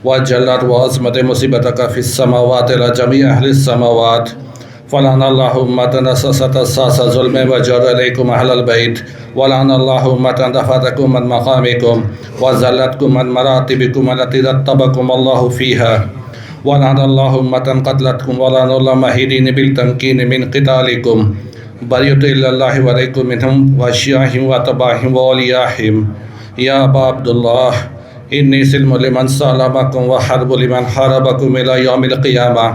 وجلت وعظمت مصیبتک فی السماوات الی جمیع اہل السماوات فلعن الله أمة أسست أساس ظلم وجر عليكم أهل البيت ولعن الله أمة رفعتكم من مقامكم وزلتكم من مراتبكم التي رتبكم الله فيها ولعن الله أمة قتلتكم ولعن الله مهيدين بالتمكين من قتالكم بريت إلا الله وعليكم منهم وأشياعهم وأتباعهم وأولياءهم يا أبا عبد الله إني سلم لمن سالمكم وحرب لمن حاربكم إلى يوم القيامة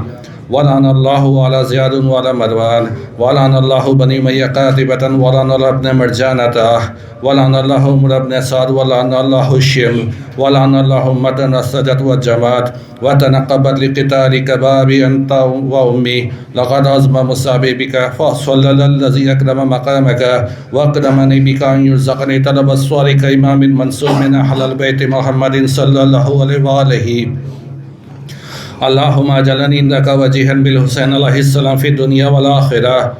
ولعن الله على زياد وعلى مروان ولعن الله بني أمية قاطبة ولعن الله ابن مرجانة ولعن الله عمر بن سعد ولعن الله الشم ولعن الله أمة نسجت وجمعت وتنقبت لقتالك بابي أنت وأمي لقد عزم مصابي بك فصلل الذي أكرم مقامك وأكرمني بك أن يرزقني طلب الصور كإمام منصور من أهل البيت محمد صلى الله عليه وآله اللهم اجعلني عندك وجيها بالحسين عليه السلام في الدنيا والآخرة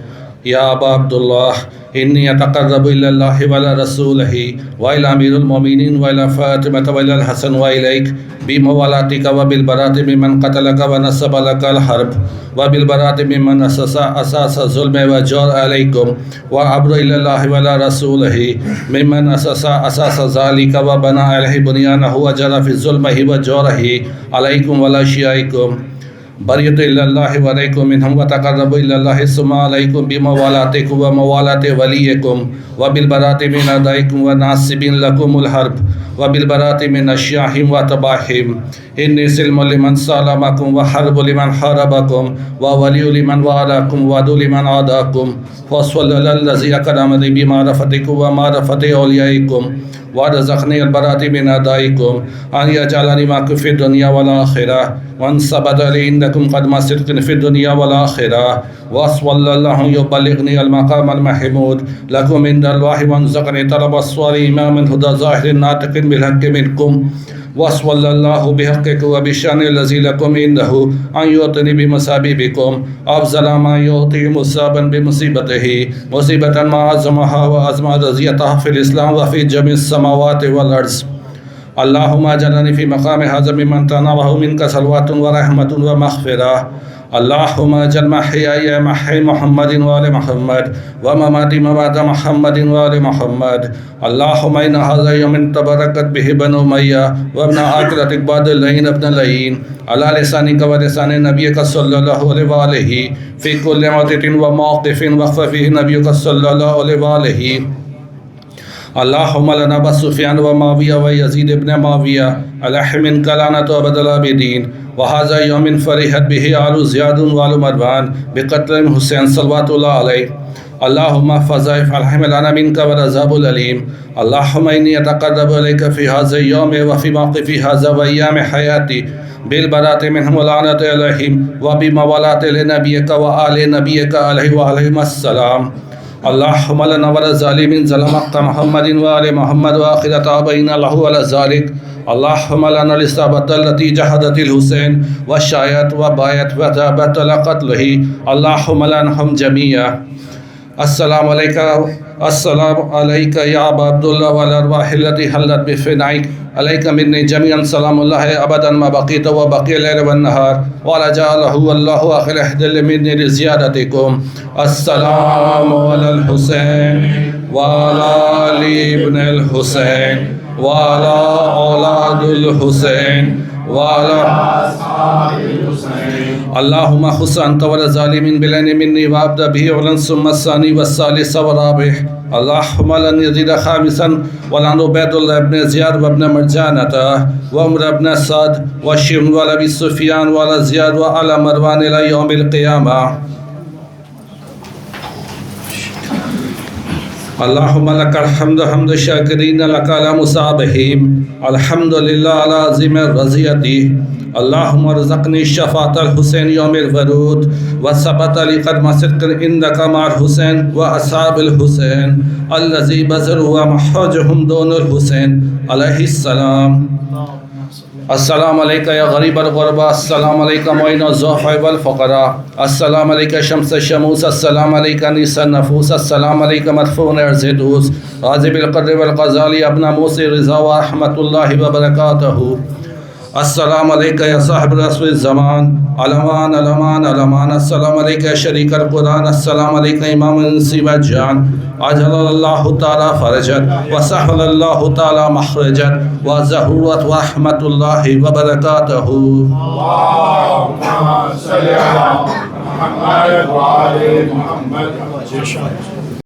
يا أبا عبد الله إني أتقرب إلى الله وإلى رسوله وإلى أمير المؤمنين وإلى فاطمة وإلى الحسن وإليك بموالاتك وبالبراءة ممن قتلك ونسب لك الحرب وبالبراءة ممن أساس الظلم وجور عليكم وأبر إلى الله وإلى رسوله ممن أساس ذلك وبنى عليه بنيانه وجرى في ظلمه وجوره عليكم وأشيائكم بريت إلى الله وعليكم منهم وتقرب إلى الله ثم عليكم بموالاتكم وموالاة وليكم وبالبراءة من أعدائكم وناصب لكم الحرب وبالبراءة من أشياعهم وأتباعهم إني سلم لمن سالمكم وحرب لمن حاربكم وولي لمن والاكم وعدو لمن عاداكم فصلى الذي أكرمني بمعرفتكم ومعرفة أوليائكم ورزقني البراءة من أعدائكم أن يجعلني معكم في الدنيا والآخرة وأن ثبت لي عندكم قدم صدق في الدنيا والآخرة وصلى الله يبلغني المقام المحمود لكم عند الله وارزقني طلب الصور إمام الهدى ظاهر ناطق بالحق منكم وصلى الله بحقك وبشان الذي لكم عنده أن يعطني بمصابيبكم أفضل ما يعطي مصابا بمصيبته مصيبة ما عظمها وعظم رضيتها في الإسلام وفي جميع السماوات والأرض اللهم اجعلني في مقام هذا ممن تناله منك صلوات ورحمة ومغفرة اللهم اجعل محياي محي محمد وآل محمد ومماتي ممات محمد وآل محمد اللهم إن هذا يوم تباركت به بنو أمية وابن عاقلتك بعد اللعين ابن اللعين على لسانك ولسان نبيك صلى الله عليه وآله في كل موطن وموقف وقف فيه نبيك صلى الله عليه وآله اللهم لنا بسفيان ومعاوية ويزيد بن معاوية عليه منك لعنة أبد الآبدين وهذا يوم فرحت به آل زياد وآل مروان بقتل حسين صلوات الله عليه اللهم فضائف الحمل لنا منك والعذاب الأليم اللهم إني أتقرب إليك في هذا اليوم وفي موقفي هذا وأيام حياتي بالبراءة منهم ولعنة عليهم وبموالاة لنبيك وآل نبيك عليه وعليهم السلام اللهم لنا ولا ظالمين ظلمت محمد وآل محمد وآخر تابعين له ولا ذلك اللهم لنا الإصابة التي جحدت الحسين وشايت وبايت وتابت لقتله اللهم لنهم جميعا السلام عليك يا أبا عبد الله والأرواح التي حلت بفنائك عليك مني جميعا سلام الله أبدا ما بقيت وبقي الليل والنهار ولا جعله الله آخر عهد مني لزيادتكم السلام على الحسين وعلى آل ابن الحسين وعلى أولاد الحسين وعلى أصحاب الحسين اللهم خص أنت ولا ظالمين بلين مني وابدأ به ولن ثم الثاني والثالث والرابع اللهم لن يزيد خامسا ولن عبيد الله بن زياد وابن مرجانة وعمر بن سعد والشم وأبي سفيان وعلى زياد وعلى مروان إلى يوم القيامة اللهم لك الحمد حمد الشاكرين لك على مصابهم الحمد لله على عظيم الرضية اللهم ارزقني شفاعة الحسين يوم الورود وثبت لي قدم صدق عندك مع الحسين وأصحاب الحسين الذي بذلوا ومحوجهم دون الحسين عليه السلام السلام عليك يا غريب الغرباء السلام عليك معين الضعفاء والفقراء السلام عليك شمس الشموس السلام عليك نيس النفوس السلام عليك مدفون ارزدوس غازب القدر والغزالي ابن موسى رضا ورحمة الله وبركاته السلام علیکہ یا صاحب رسول الزمان علمان علمان علمان السلام علیکہ شریک القرآن السلام علیکہ امام الانسی والجان عجل اللہ تعالی فرجت وسحل اللہ تعالی مخرجت وزہورت ورحمت اللہ وبرکاتہ اللهم صل على محمد وعلى محمد